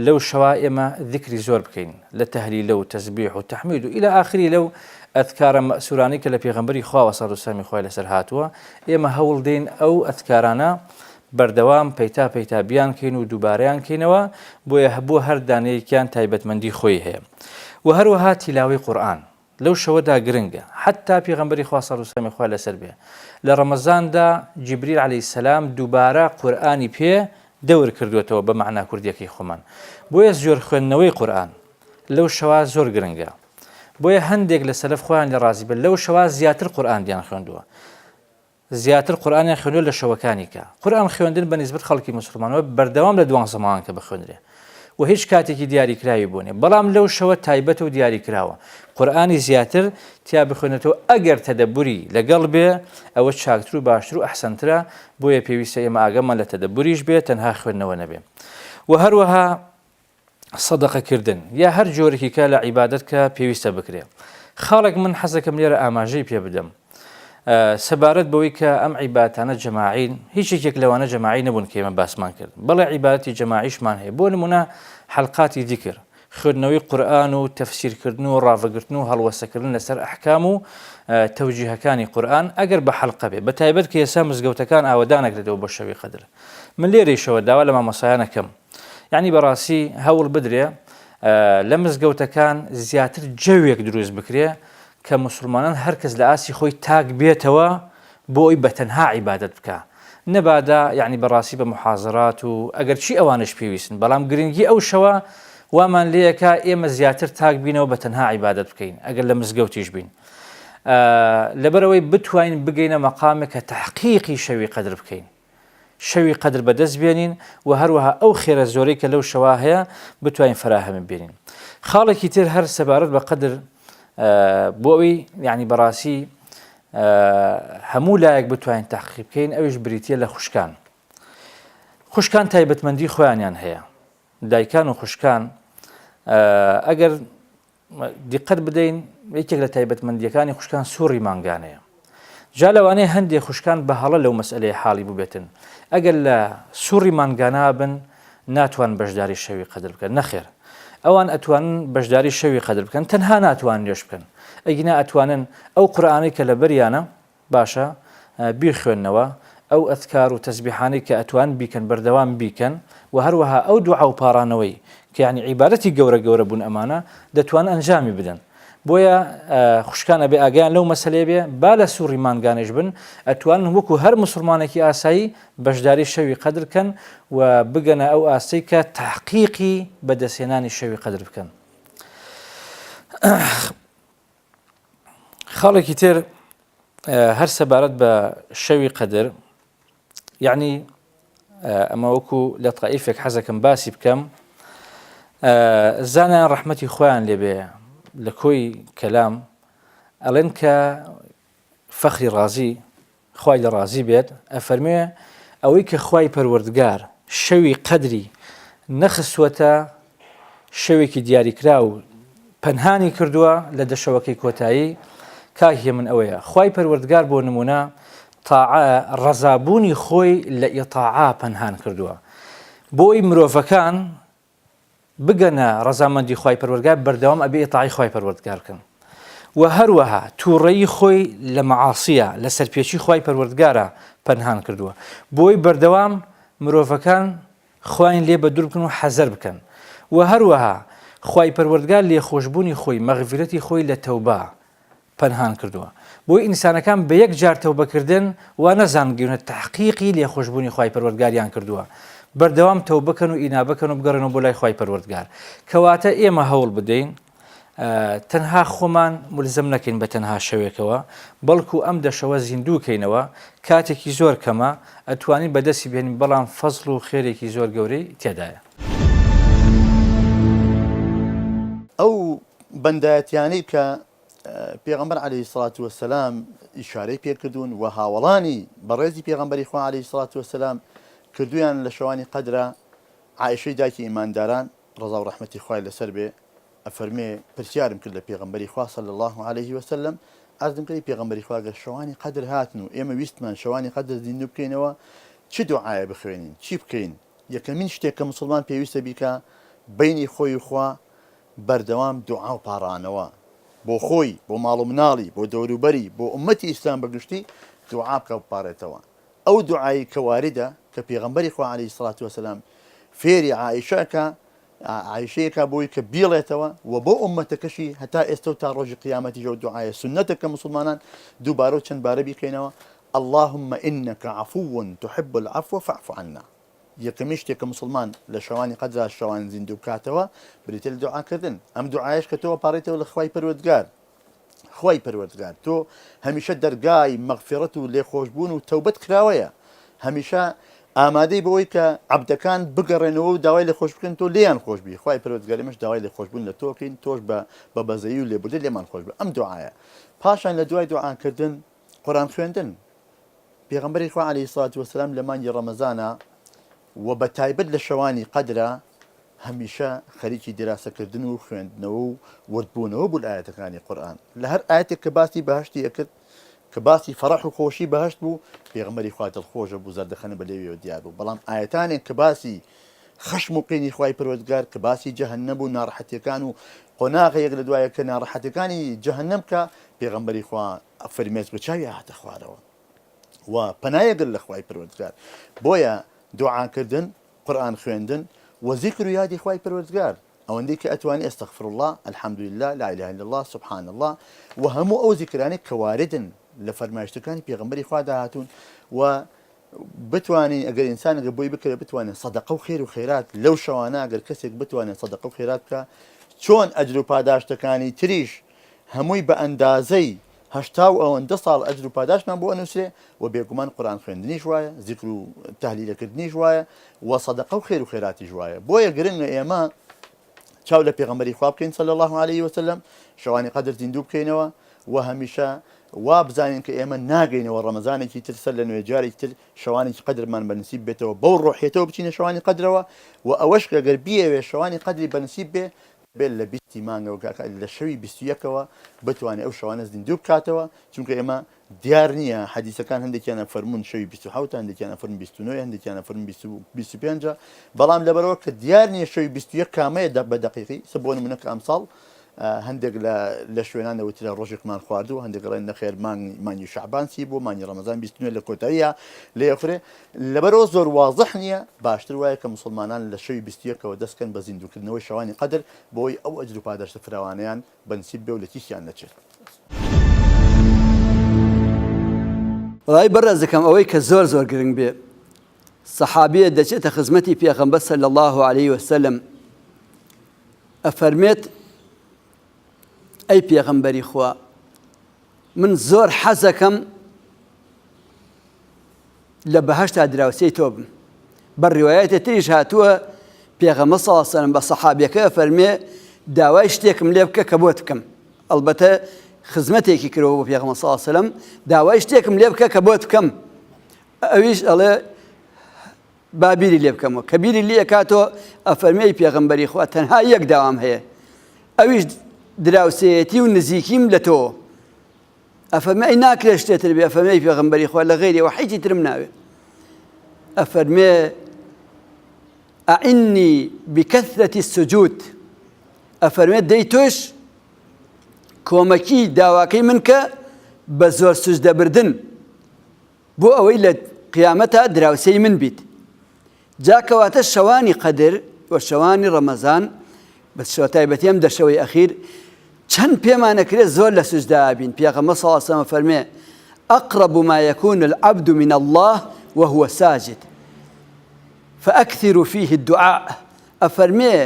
لەو شەوا ئێمە ذیکری زۆر بکەین لە تەهلیل و تەسبیح و تەحمید و ئیلە ئاخری لەو ئەذکارە مەسورانەی کە لە پێغەمبەری خوا سەڵ و سەلامی خوای لەسەر هاتووە ئێمە هەوڵ دێین ئەو ئەذکارانە بەردەوام پەیتا بیان کەین و دووبارەیان کەینەوە بۆیە هەبوو هەر دانەیەکیان تایبەتمەندی خۆی هەیە و هەروەها تیلاوەی قورئان لەو شەوەدا گرنگە حتا پێغەمبەری خوا سەڵ و سەلامی خوای لەسەر بێ لە ڕەمەزاندا جیبریل عەلەیهی سەلام دووبارە قورئانی پێ دەور کردوێتەوە بە مەعنا کوردیەکەی خۆمان بۆیە زۆر خوێندنەوەی قورئان لەو شەوا زۆر گرنگە بۆیە هەندێک لە سەلەف خۆیان لە ڕازی بن لەو شەوا زیاتر قورئانیان خوێندووە زیاتر قورئانیان خوێندووە لە شەوەکانی کە قورئان خوێندن بە نیسبەت خەڵکی مسلمانەوە بەردەوام لە دوان زەمان کە بخوێنرێ و هیچ کاتێکی دیاریکراوی بوو نیە بەڵام لەو شەوە تایبەت و دیاریکراوە قورئانی زیاتر تیا بخوێنێتەوە ئەگەر تەدەبوری لەگەڵ بێ ئەوە چاکتر و باشتر و ئەحسەنترە بۆیە پێویستە ئێمە ئاگەمان لە تەدەبوریش بێت تەنها خوێندنەوە نەبێ و هەروەها سەدەقەکردن یا هەر جۆرێکی کە لە عیبادەت کە پێویستە بکرێ خاڵێک من حەزەکەم لێرە ئاماژەی پێ بدەم سەبارەت بەوەی کە ئەم عیبادەتانە جەماعین هیچێکێک لەوانە جەماعی نەبوون کە ئێمە باسمان کرد بەڵێ عیبادەتی جەماعیشمان هەیە بۆ نمونە حەلقاتی ذیکر خوێندنەوەی قورئان و تەفسیرکردن و ڕاوەگرتن و هەڵوەسەکردن لەسەر ئەحکام و تەوجیهەکانی قورئان ئەگەر بە حەلقە بێ بەتایبەت کە ئێستا مزگەوتەکان ئاوەدانەکرێتەوە بە شەوی قەدر من لێرەیشەوە داوا لە مامۆسایانەکەم یعنی بەڕاستی هەوڵ بدرێ لە مزگەوتەکان زیاتر جەوێک دروست بکرێ کە مسلمانان هەرکەس لە ئاسی خۆی تاک بێتەوە بۆ ئەوی بەتەنها عیبادەت بکە نەبادا یعنی بەڕاستی بە محاضرات و ئەگەر چی ئەوانش پێویستن بەڵام گرنگی ئەو شەوە وامان لێیەکە ئێمە زیاتر تاک بینەوە بەتەنها عیبادەت بکەین ئەگەر لە مزگەوتیش بین لەبەرەوەی بتوانین بگەینە مەقامێک کە تەحقیقی شەوی قەدر بکەین شەوی قەدر بەدەست بێنین و هەروەها ئەو خێرە زۆرەی کە لەو شەوا هەیە بتوانین فراهەم بێنین. خاڵێکی تر هەر سەبارەت بە قەدر بۆ ئەوی یعنی بەڕاستی هەموو لایەک بتوانین تحقیق بکەین ئەویش بریتە لە خوشکان. خوشکان تایبەتمەندی خۆیانیان هەیە. دایکان و خوشکان ئەگەر دیقەت بدەین یەکێک لە تایبەتمەندیەکانی خوشکان سووڕی مانگانەیە. جا لەوانەیە هەندێک خوشکان بەهەڵە لەو مەسئلەی حاڵی ببێتن. ئەگەر لە سووڕی مانگانە بن ناتوان بەشداری شەوی قەدر بکەن. نەخێر. ئەوان ئەتوانن بەشداری شەوی قەدر بکەن تەنها ناتوان نوێژ بکەن. ئەگینا ئەتوانن ئەو قورئانەی کە لە بەریانە باشە بیخوێننەوە، ئەو ئەذکار و تەسبیحانەی کە ئەتوان بیکەن بەردەوام بیکەن و هەروەها ئەو دوعا و پاڕانەوەی کە یعنی عیبادەتی گەورە گەورە بوون ئەمانە دەتوان ئەنجامی بدەن. بۆیە خوشکانە بێ ئاگیان لەو مەسەلەیە بێ با لە سووڕی مانگانش بن ئەتوانن وەکو هەر مسلمانێکی ئاسایی بەشداری شەوی قەدر بکەن و بگەنە ئەو ئاستەی کە تحقیقی بەدەستهێنانی شەوی قەدر بکەن. خاڵێکی تر هەر سەبارەت بە شەوی قەدر یعنی ئەمە وەکو لە تائیفێک حەزەکەم باسی بکەم زانیان ڕەحمەتی خۆیان لێبێ لە کۆی کەلام ئەڵێن کە فەخری ڕازی خوای لە ڕازی بێت ئەفەرمێ ئەوەی کە خوای پەروەردگار شەوی قەدری نەخستووەتە شەوێکی دیاریکرا و پەنهانی کردووە لە دەشەوەکەی کۆتایی کاهیە من ئەوەیە خوای پەروەردگار بۆ نمونە ڕەزابوونی خۆی لە ئیطاعا پەنهان کردووە بۆی مرۆڤەکان بگەنە ڕەزامەندی خوای پەروەردگار بەردەوام ئەبێ ئیطاعی خوای پەروەردگار بکەن و هەروەها تووڕەیی خۆی لە مەعاسیە لە سەرپێچی خوای پەروەردگارە پەنهان کردووە بۆی بەردەوام مرۆڤەکان خوایان لێ بە دوور بکەن و حەزەر بکەن و هەروەها خوای پەروەردگار لێخۆشبوونی خۆی مەغفرەتی خۆی لە تەوبە پەنهان کردووە بۆی ئینسانەکان بە یەک جار تەوبەکردن و نەزانگەونە تحقیقی لێخۆشبوونی خوای پەروەردگاریان کردووە بەردەوام تەوبەکەن و ئینابەکەن و بگەڕێنەوە بۆ لای خوای پەروەردگار کەواتە ئێمە هەوڵ بدەین تەنها خۆمان ملزم نەکەین بە تەنها شەوێکەوە بەڵکو ئەم دەشەوە زیندووکەینەوە کاتێکی زۆر کەمە ئەتوانین بەدەستی بێنین بەڵام فەزڵ و خێرێکی زۆر گەورەی تێدایە. ئەو بەندایەتیانەی کە پێغەمبەر عەلەیهی سڵات وەسەلام ئیشارەی پێکردوون و هاوڵانی بەڕێزی پێغەمبەری خوا عەلەیهی سڵات وەسەلام کردویان لە شەوانی قەدرە عایشەی دایکی ئیمانداران ڕەزا و ڕەحمەتی خوای لەسەر بێ ئەفەرمێ پرسیارم کرد لە پێغەمبەری خوا صلی الله علیه وسلم ئەرزم کردی پێغەمبەری خوا گەر شەوانی قەدر هاتن و ئێمە ویستمان شەوانی قەدر زیندوو بکەینەوە چی دوعایە بخوێنین چی بکەین یەکەمین شتێک کە موسڵمان پێویستە بیکە بینی خۆی و خوا بەردەوام دوعا و پاڕانەوە بۆ خۆی بۆ ماڵ و مناڵی بۆ دەوروبەری بۆ ئومەتی ئیسلام بەگشتی دوعا بکە و بپارێتەوە ئەو دوعای کە واردە کە پێغەمبەری خوا عەلەیهی سڵات وەسەلام فێری عایشەکە عایشەیەکە بۆی کە بیڵێتەوە و بۆ ئومەتەکەشی هەتا ئێستا و تا ڕۆژی قیامەتی ژەو دوعایە سنەتە کە موسڵمانان دووبارە و چەند بارە بیکەینەوە اللهم إنك عفو تحب العفو فاعف عنا یەکەمی شتێک کە موسڵمان لە شەوانی قەدرا شەوان زیندوو بکاتەوە بریتە لە دوعاکردن ئەم دوعایەش کە تۆ پاڕێتەوە لە خوای پەروەردگار خوای پەروەردگار تۆ هەمیشە دەرگای مەغفرەت و لێخۆشبوون و تەوبەت کراوەیە هەمیشە ئامادەی بەوەی کە عەبدەکان بگەڕێنەوە و داوای لێخۆش بکەن تۆ لێیان خۆشبی خوای پەروەردگاریمەش داوای لێخۆشبوون لە تۆکەین تۆش بە بەزەیی و لێبوردن لێمان خۆش بە ئەم دوعایە پاشان لە دوای دوعاکردن قورئان خوێندن پێغەمبەری خوا عەلەیهی سڵات وەسەلام لە مانگی ڕەمەزانە و بە تایبەت لە شەوانی قەدرە هەمیشە خەریکی دیراسەکردن و خوێندنەوە و وردبوونەوە بوو لە ئایەتەکانی قورئان لە هەر ئایەتێک کە باسی بەهەشتی ئەکرد کە باسی فەڕەح و خۆشی بەهەشت بوو پێغەمبەری خوا دڵخۆشە بوو زەردەخەنە بە لێویەوە دیار بوو بەڵام ئایەتانێک کە باسی خەشم و قینی خوای پەروەردگار کە باسی جەهەنەم و ناڕەحەتیەکان و قۆناغەیەک لە دوایە کە ناڕەحەتیەکانی جەهەنەم کە پێغەمبەری خوا فەرمێت بە چاوی هاتە خوارەوە و پەنایەگەر لە خوای پەروەردگار بۆیە دوعاکردن قورئان خوێندن و ذیکر و یادی خوای پەروەردگار ئەوەندەی کە ئەتوانی ئەستەغفر الله الحمد لله لا اله الا الله سبحان الله و هەموو ئەو ذیکرانەی کە واردن لە فەرمایشتەکانی پێغەمبەری خوا داهاتوون و بتوانین ئەگەر ئینسانێک بۆی بکرێ بتوانێت سەدەقە و خێر و خێرات لەو شەوانە ئەگەر کەسێک بتوانێت سەدەقە و خێرات بکە چۆن ئەجر و پاداشتەکانی تریش هەمووی بە ئەندازەی هەشتا و ئەوەندە ساڵ ئەجر و پاداشمان بۆ ئەنووسێ و بێگومان قورآن خوێندنیش وایە زیکر و تەحلیلەکردنیش وایە و سەدەقە و خێر و خێراتیش وایە بۆیە گرنگە ئێمە چاو لە پێغەمبەری خوا بکەین صلی الله عليه وسلم شەوانی قەدر زیندوو بکەینەوە و هەمیشە وا بزانین کە ئێمە ناگەینەوە ڕەمەزانێکی تر سەر لە نوێ جارێکی تر شەوانێکی قەدرمان بەنسیب بێتەوە بەو ڕۆحێتەوە بچینە شەوانی قەدرەوە و ئەوەش کە گەر بیەوێ شەوانی قەدری بەنسیب بێ بێت لە 20 مانگەوە لە شەوی 21ەوە بتوانێت ئەو شەوانە زیندوو بکاتەوە چونکە ئێمە دیار نییە حەدیسەکان هەندێکیانە فەرمونون شەوی 27 هەندێکیانە فەرمون 29 هەندێکیانە فەرمون 25 بەڵام لەبەرەوە کە دیار نییە شەوی 21 کامەیە بە دەقیقی سە بۆ نمونە ئەمساڵ هەندێک لە شوێنان دەوترا ڕۆژێکمان خواردو هەندێک ڕێن نەخێر مانگی شعبانسی بۆ مانی ڕەمەزان 29 لە کۆتاییە لە یەفرێ لەبەرەوە زۆر وازح نییە باشتر وایە کە مسلمانان لە شەوی 21ەوە دەستکەن بە زیندووکردنەوەی شەوانی قەدر بۆی ئەو ئەجر و پاداشتە فراوانیان بەنسیب بێ و لە کیسیان نەچێت وڵای بەڕێز دەکەم ئەوەی کە زۆر زۆر گرنگ بێ سەحابیە دەچێتە خزمەتی پێغەمبەر صلی الله عليه وسلم ئەفەرمێت ئەی پێغەمبەری خوا من زۆر حەزەکەم لە بەهەشتا دراوسەی تۆ بم بە ڕیوایەتە تریش هاتووە پێغەمبەر صلی الله عليه وسلم بە سەحابیەکە ئەفەرمێ داوای شتێکم لێ بکە کە بۆ بکەم ئەلبەتە خزمەتێکی کردەوە بۆ پێغەمبەر صلی الله عليه وسلم داوای شتێکم لێ بکە کە بۆ بکەم ئەویش ئەڵێ با بیری لێ بکەمەوە کە بیری لێ ئەکاتەوە ئەفەرمێ پێغەمبەری خوا تەنها یەک داوام هەیە ئەویش دراوسەیەتی و نزیکیم لە تۆ ئەفەرمێ ئەی ناکرێت شتێتر بێ ئەفەرمێ پێغەمبەری خوا لە غەیرەوە حیجی ترم ناوێ ئەفەرمێ ئەعنی بکەثرەتی السجود ئەفەرمێ دەی تۆش کۆمەکی داواکەی من کە بە زۆر سوجدەبردن بۆ ئەوەی لە قیامەتە دراوسەی من بیت جا کەواتە شەوانی قەدر و شەوانی ڕەمەزان بە تایبەتی ئەم دەشەوەی ئەخیر چەند پێمانەکرێت زۆر لە سوجدا بین پێغەمبەر صلی الله عليه وسلم فەرمێ أقرب ما يكون العبد من الله وهو ساجد فأكثروا فيه الدعاء ئەفەرمێ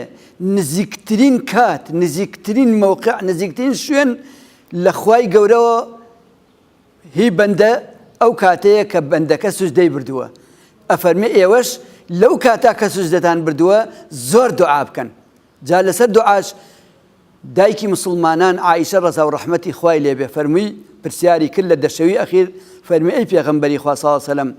نزیکترین کات نزیکترین موقع نزیکترین شوێن لە خوای گەورەوە هی بەندە ئەو کاتەیە کە بەندەکە سوجدەی بردووە ئەفەرمێ ئێوەش لەو کاتا کە سوجدەتان بردووە زۆر دوعا بکەن جا لەسەر دوعاش دایکی مسلمانان عائیشە ڕەزا و ڕەحمەتی خوای لێبێ فەرمووی پرسیاری کرد لە دەشەوی ئەخیر فەرمی ئەی پێغەمبەری خوا صلی الله عليه وسلم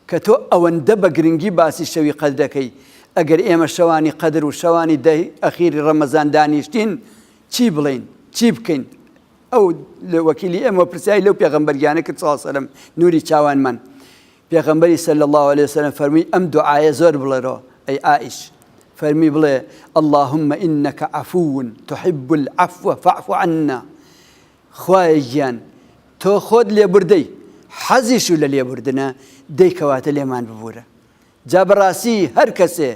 کە تۆ ئەوەندە بە گرنگی باسی شەوی قەدرەکەی ئەگەر ئێمە شەوانی قەدر و شەوانی دەی ئەخیری ڕەمەزان دانیشتین چی بڵین چی بکەین ئەو وەکیلی ئێمە پرسیاری لەو پێغەمبەریانە کرد صلی الله عليه وسلم نوری چاوانمان پێغەمبەری صلی الله عليه وسلم فەرمووی ئەم دوعایە زۆر بڵێرەوە ئەی عائیش فەرمی بڵێ اللهم إنك عفو تحب العفو فاعف عنا خوای گیان تۆ خۆت لێبوردەی حەزیش و لە لێبوردنە دەیکەواتە لێمان ببوورە جا بەڕاستی هەر کەسێ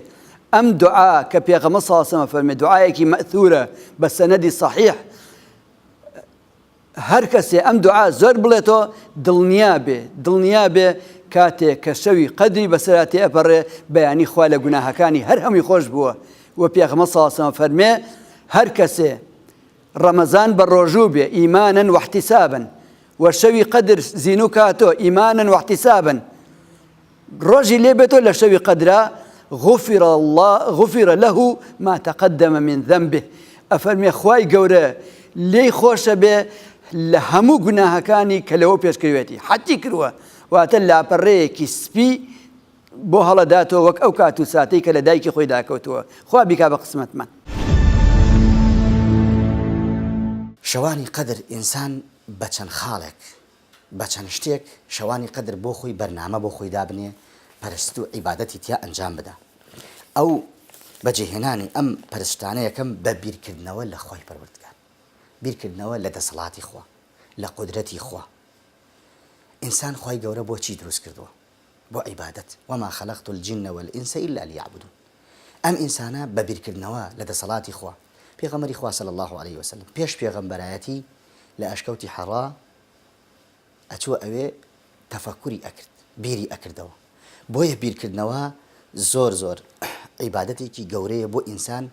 ئەم دوعا کە پێغەمبەر صلی الله عليه وسلم فەرمێ دوعایەکی مەئثورە بە سەنەدی صحیح هەر کەسێ ئەم دوعا زۆر بڵێتەوە دڵنیا بێ کاتێک کە شەوی قەدری بەسەراتی ئەپەڕێ بەیانی خوا لە گوناهەکانی هەر هەمووی خۆش بووە و پێغەمبەر صلی الله عليه وسلم فەرمێ هەر کەسێ ڕەمەزان بە ڕۆژوو بێ ئیمانن واحتیسابن و شەوی قەدر زینوو کاتۆ ئیمانن واحتیسابن ڕۆژی لێ بێتەوە لە شەوی قەدرا غفر له ما تقدم من ذنبه ئەفەرمێ خوای گەورە لێی خۆشە بێ لە هەموو گوناهەکانی کە لەوە پێشکەوێتی حەتی کردووە واتە لاپەڕەیەکی سپی بۆ هەڵەداتەوە وەک ئەو کات و ساتەی کە لە دایکی خۆی داکەوتووە خوا بیکا بە قسمەتمان شەوانی قەدر ئینسان بە چەند خاڵێک بە چەند شتێک شەوانی قەدر بۆ خۆی بەرنامە بۆ خۆی دابنێ پەرست و عیبادەتی تیا ئەنجام بدە ئەو بەجێهێنانی ئەم پەرستانە یەکەم بە بیرکردنەوە لە خۆی پەروەردگار بیرکردنەوە لە دەسەڵاتی خوا لە قودرەتی خوا ئینسان خوای گەورە بۆچی دروست کردووە بۆ عیبادەت وما خەلەقت الجن والئینس إلا ليعبدون ئەم ئینسانە بە بیرکردنەوە لە دەسەڵاتی خوا پێغەمبەری خوا صلی الله عليه وسلم پێش پێغەمبەرایەتی لە ئەشکەوتی حەڕا ئەچووە ئەوێ تەفەکوری ئەکرد بیری ئەکردەوە بۆیە بیرکردنەوە زۆر عیبادەتێکی گەورەیە بۆ ئینسان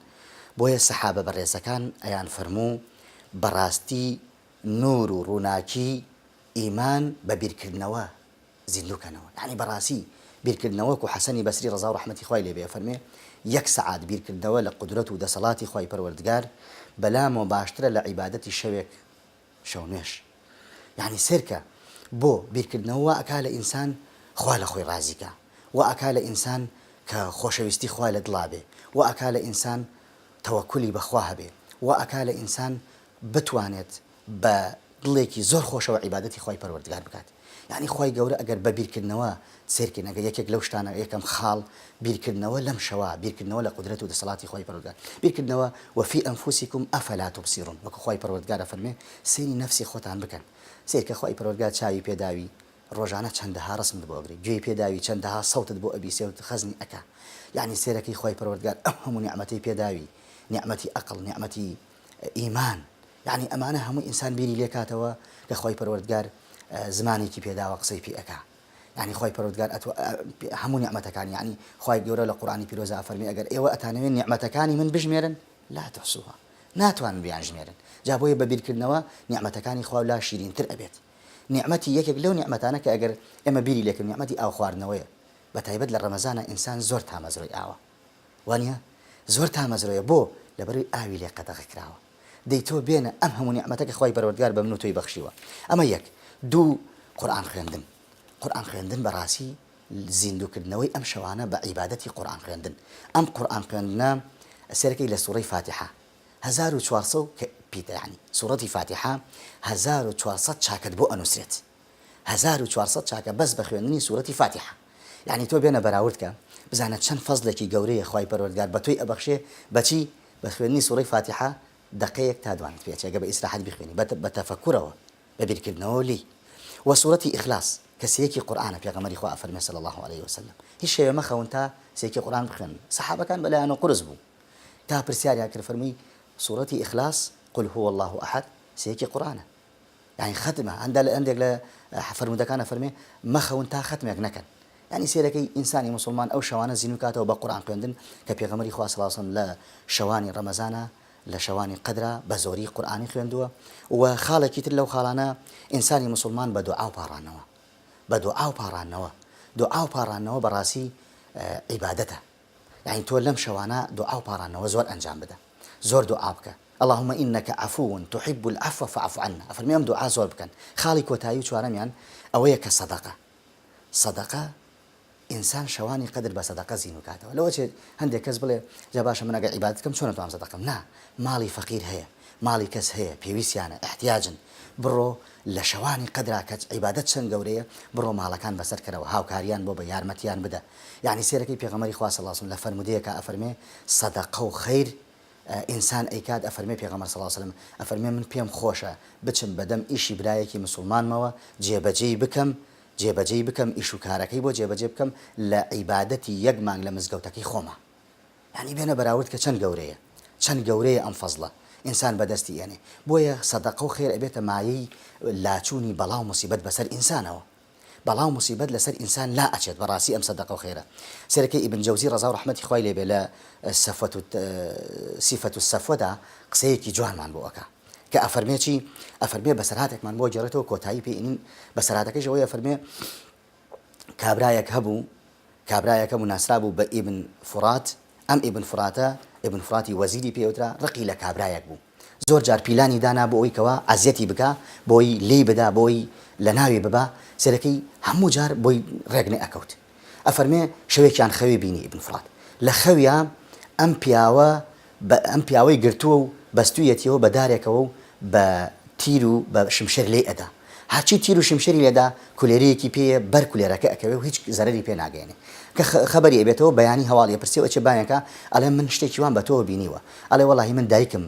بۆیە سەحابە بەڕێزەکان ئەیان فەرموو بەڕاستی نور و ڕووناکی ئیمان بە بیرکردنەوە زیندووکەنەوە. یعنی بەڕاستی بیرکردنەوەک و حەسەنی بەسری ڕەزا و ڕەحمەتی خوای لێبێ فەرمێ یەک سەعات بیرکردنەوە لە قودرەت و دەسەڵاتی خوای پەروەردگار بەلامەوە باشترە لە عیبادەتی شەوێک شەو نوێش. یعنی سێرکە بۆ بیرکردنەوە ئەکا لە ئینسان خوا لە خۆی ڕازیکە و ئەکا لە ئینسان کە خۆشەویستی خوا لە دڵا بێ و ئەکا لە ئینسان تەوەکولی بەخوا هەبێ و ئەکا لە ئینسان بتوانێت بە دڵێکی زۆر خۆشەوە عیبادەتی خوای پەروەردگار بکات. یعنی خوای گەورە ئەگەر بە بیرکردنەوە سێرکردن ئەگەر یەکێک لەو شتانە یەکەم خاڵ بیرکردنەوە لەم شەوە بیرکردنەوە لە قودرەت و دەسەڵاتی خوای پەروەردگار بیرکردنەوە وەفی ئەنفوسیکم ئەفەلا تبصیرون وەکو خوای پەروەردگار فەرمێ سێری نەفسی خۆتان بکەن. سێرکە خوای پەروەردگار چاوی پێداوی ڕۆژانە چەندەها ڕسمت بۆ ئەگری گوێی پێداوی چەندەها سەوتت بۆ ئەبیسێ و خەزنی ئەکا. یعنی سێرەکەی خوای پەروەردگار ئەم هەموو نیعمەتەی پێداوی نیعمەتی ئەقڵ نیعمەتی ئیمان یعنی ئەمانە هەموو ئینسان بیری لێکاتەوە کە خوای پەروەردگار زمانێکی پێداوە قسەی پێ ئەکا. يعني خوای پەروەردگار هەموو نیعمەتەکانی یعنی خوای گەورە لە قورئانی پیرۆزە ئەفەرمێ ئەگەر ئێوە ئەتانەوێت نیعمەتەکانی من بژمێرن لا تحصوها ناتوانن بیان ژمێرن. جا بۆیە بە بیرکردنەوە نیعمەتەکانی خوا لا شیرینتر ئەبێت. نیعمەتی یەکێک لەو نیعمەتانە کە ئەگەر ئێمە بیری لێکردین نیعمەتی ئاو خواردنەوەیە بە تایبەت لە ڕەمەزانە ئینسان زۆر تامەزرۆی ئاوە وانە زۆر تامەزرۆیە بۆ لەبەروی ئاوی لێ قەدەغ کراوە دەی تۆ بێنە ئەم هەموو نیعمەتەکە خوای پەروەردگار بە من و تۆی بەخشیوە. ئەمە یەک. دوو قورئان خوێندن. قورئان خوێندن بەڕاستی زیندووکردنەوەی ئەم شەوانە بە عیبادەتی قورئان خوێندن. ئەم قورئان خوێندنە سەرەکەی لە سوورەی فاتحە 1400 پیتە یعنی سوورەتی فاتحە 1400 چاکت بۆ ئەنووسرێت 1400 چاکە بەس بە خوێندنی سوورەتی فاتحە. یعنی تۆ بێنە بەراوردکە بزانە چەند فەزلێکی گەورەیە خوای پەروەردگار بە تۆی ئەبەخشێ بەچی بە خوێندنی سوورەی فاتحە دقەیەک تا دوانت پێچێت ئەگە بە ئیسراحەت بخوێنی بە تەفەکورەوە بە بیرکردنەوە لی. و سوورەتی ئیخلاص کە سەیەکی قورئانە پێغەمبەری خوا ئەفەرمێ صلی الله عليه وسلم هیچ شەوێ مەخەون تا سەیەکی قورئان بخوێن. سەحابەکان بەلایەنەوە قورس بوو تا پرسیاریان کرد فەرمووی سوورەتی ئیخلاص قل هو الله أحد سەیەکی قورئانە يعني ختمە هەندێک لە فەرمودەکانە فەرمێ مەخەون تا ختمێک نەکەن. يعني سێرەکەی ئینسانی مسلمان ئەو شەوانە زیینوکاتەوە بە قورئان خوێندن کە پێغەمبەری خوا صلی الله عليه وسلم لە شەوانی ڕەمەزانە لە شەوانی قەدرە بە زۆری قورئانی خوێندووە و خاڵێکی تر لەو خاڵانە ئینسانی مسلمان بە دوعا و پاڕانەوە بە دوعا و پاڕانەوە دوعا و پاڕانەوە بەڕاستی عیبادەتە. يعني تۆ لەم شەوانە دوعا و پاڕانەوە زۆر ئەنجام بدە زۆر دوعا بکە. اللهم إنك عفو تحب العفو فاعف عنا أفرمي أم دعاء زور بكن خالي كوتايو شوارميان أويا كصدقة صدقة إنسان شواني قدر بصدقة زينو كاتو لو أشي هندي كسبله جاباش من أجا عبادتكم شو نتوام صدقة نا مالي فقير هي مالي كس هي بيويسيانا احتياجا برو لشواني قدر كت عبادت شن جورية برو مالكان بسر كرا وهاو كاريان بوبا يارمتيان بدا يعني سيركي بيغمري خوا صلى الله عليه وسلم لفرموديه كأفرمي صدقة وخير ئینسان ئەیکات ئەفەرمێ پێغەمبەر صلی الله علیه وسلم ئەفەرمێ من پێم خۆشە بچم بەدەم ئیشی برایەکی مسلمانمەوە جێبەجێی بکەم ئیش و کارەکەی بۆ جێبەجێ بکەم لە عیبادەتی یەک مانگ لە مزگەوتەکەی خۆمە. یعنی بێنە بەراورد کە چەند گەورەیە ئەم فەزڵە ئینسان بەدەستی ئێنێ. بۆیە سەدەقە و خێر ئەبێتە مایەی لاچوونی بەڵاو موسیبەت بەسەر ئینسانەوە. بەڵاو موسیبەت لەسەر ئینسان لا ئەچێت بەڕاستی ئەم سەدەقە و خێرە. سەرەکەی ئیبن جەوزی ڕەزا و ڕەحمەتی خوای لێبێ لە صفەت السەفوەدا قسەیەکی جوانمان بۆ ئەکا کە ئەفەرمێ چی ئەفەرمێ بەسەرهاتێکمان بۆ گێڕێتەوە کۆتایی پێئینین بەسەرهاتەکەیش ئەوەیە ئەفەرمێ کابرایەک هەبوو ناسرا بوو بە ئیبن فورات ئەم ئیبن فوراتی وەزیری پێوترا ڕقی لە کابرایەک بوو زۆر جار پیلانی دانا بۆ ئەوی کەوا عەزیەتی بکا بۆی لێی بدا بۆی لە ناوی ببا سەرەکەی هەموو جار بۆی ڕێگنێ ئەکەوت. ئەفەرمێ شەوێکیان خەوی بینی ئیبن فورات لە خەویە ئەم پیاوەی گرتووە و بەستوویەتیەوە بە دارێکەوە و بە تیر و بە شمشێر لێ ئەدا هاچی تیر و شمشێری لێدا کولێرەیەکی پێیە بەر کولێرەکە ئەکەوێ و هیچ زەرەری پێ ناگەێنێ کە خەبەری ئەبێتەوە بەیانی هەواڵیە پرسیەوە چێ بایەکە ئەڵێ من شتێکی وان بە تۆ بینیوە ئەڵێ وەڵاهی من دایکم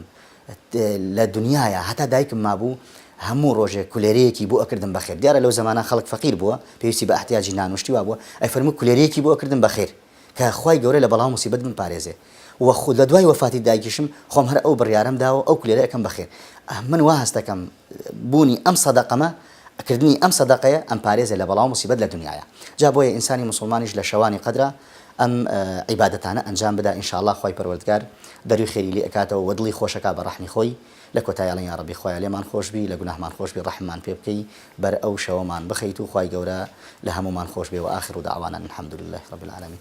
لە دنیاە هەتا دایکم مابوو هەموو ڕۆژێک کولێرەیەکی بۆ ئەکردم بەخێر دیارە لەو زمانە خەڵک فەقیر بووە پێویستی بە احتیاجی نانوشتی وا بووە ئەفەرموو کولێرەیەکی بۆ ئەکردم بەخێر کە خوای گەورە لە بەڵاو موسیبەت من پارێزێ و خود لە دوای وەفاتی دایکیشم خۆم هەر ئەو بڕیارم داوە ئەو کولێرە ئەەکەم بەخێر من وا هەست دەکەم بوونی ئەم سەدەقەمە کردنی ئەم سەدەقەیە ئەم پارێزە لە بەڵاو مصیبەت لە دنیاە جا بۆیە ئینسانی مسلمانیش لە شەوانی قەدرە ئەم عیبادەتانە ئەنجام بدا ئینشاءالله خۆی پەروەردگار دەروی خێری لێ ئەکاتەوە و دڵی خۆشەکە بە ڕەحمی خۆی لە کۆتاییڵی یا ڕەبی خۆیان لێمان خۆشبی لە گوناهمان خۆشبی ڕەحممان پێ بکەی بەر ئەو شەوەمان بخەیت و خی گەورە لە هەمومان خۆش بێ و آخر و داوانا الحەمدولله رب العالمین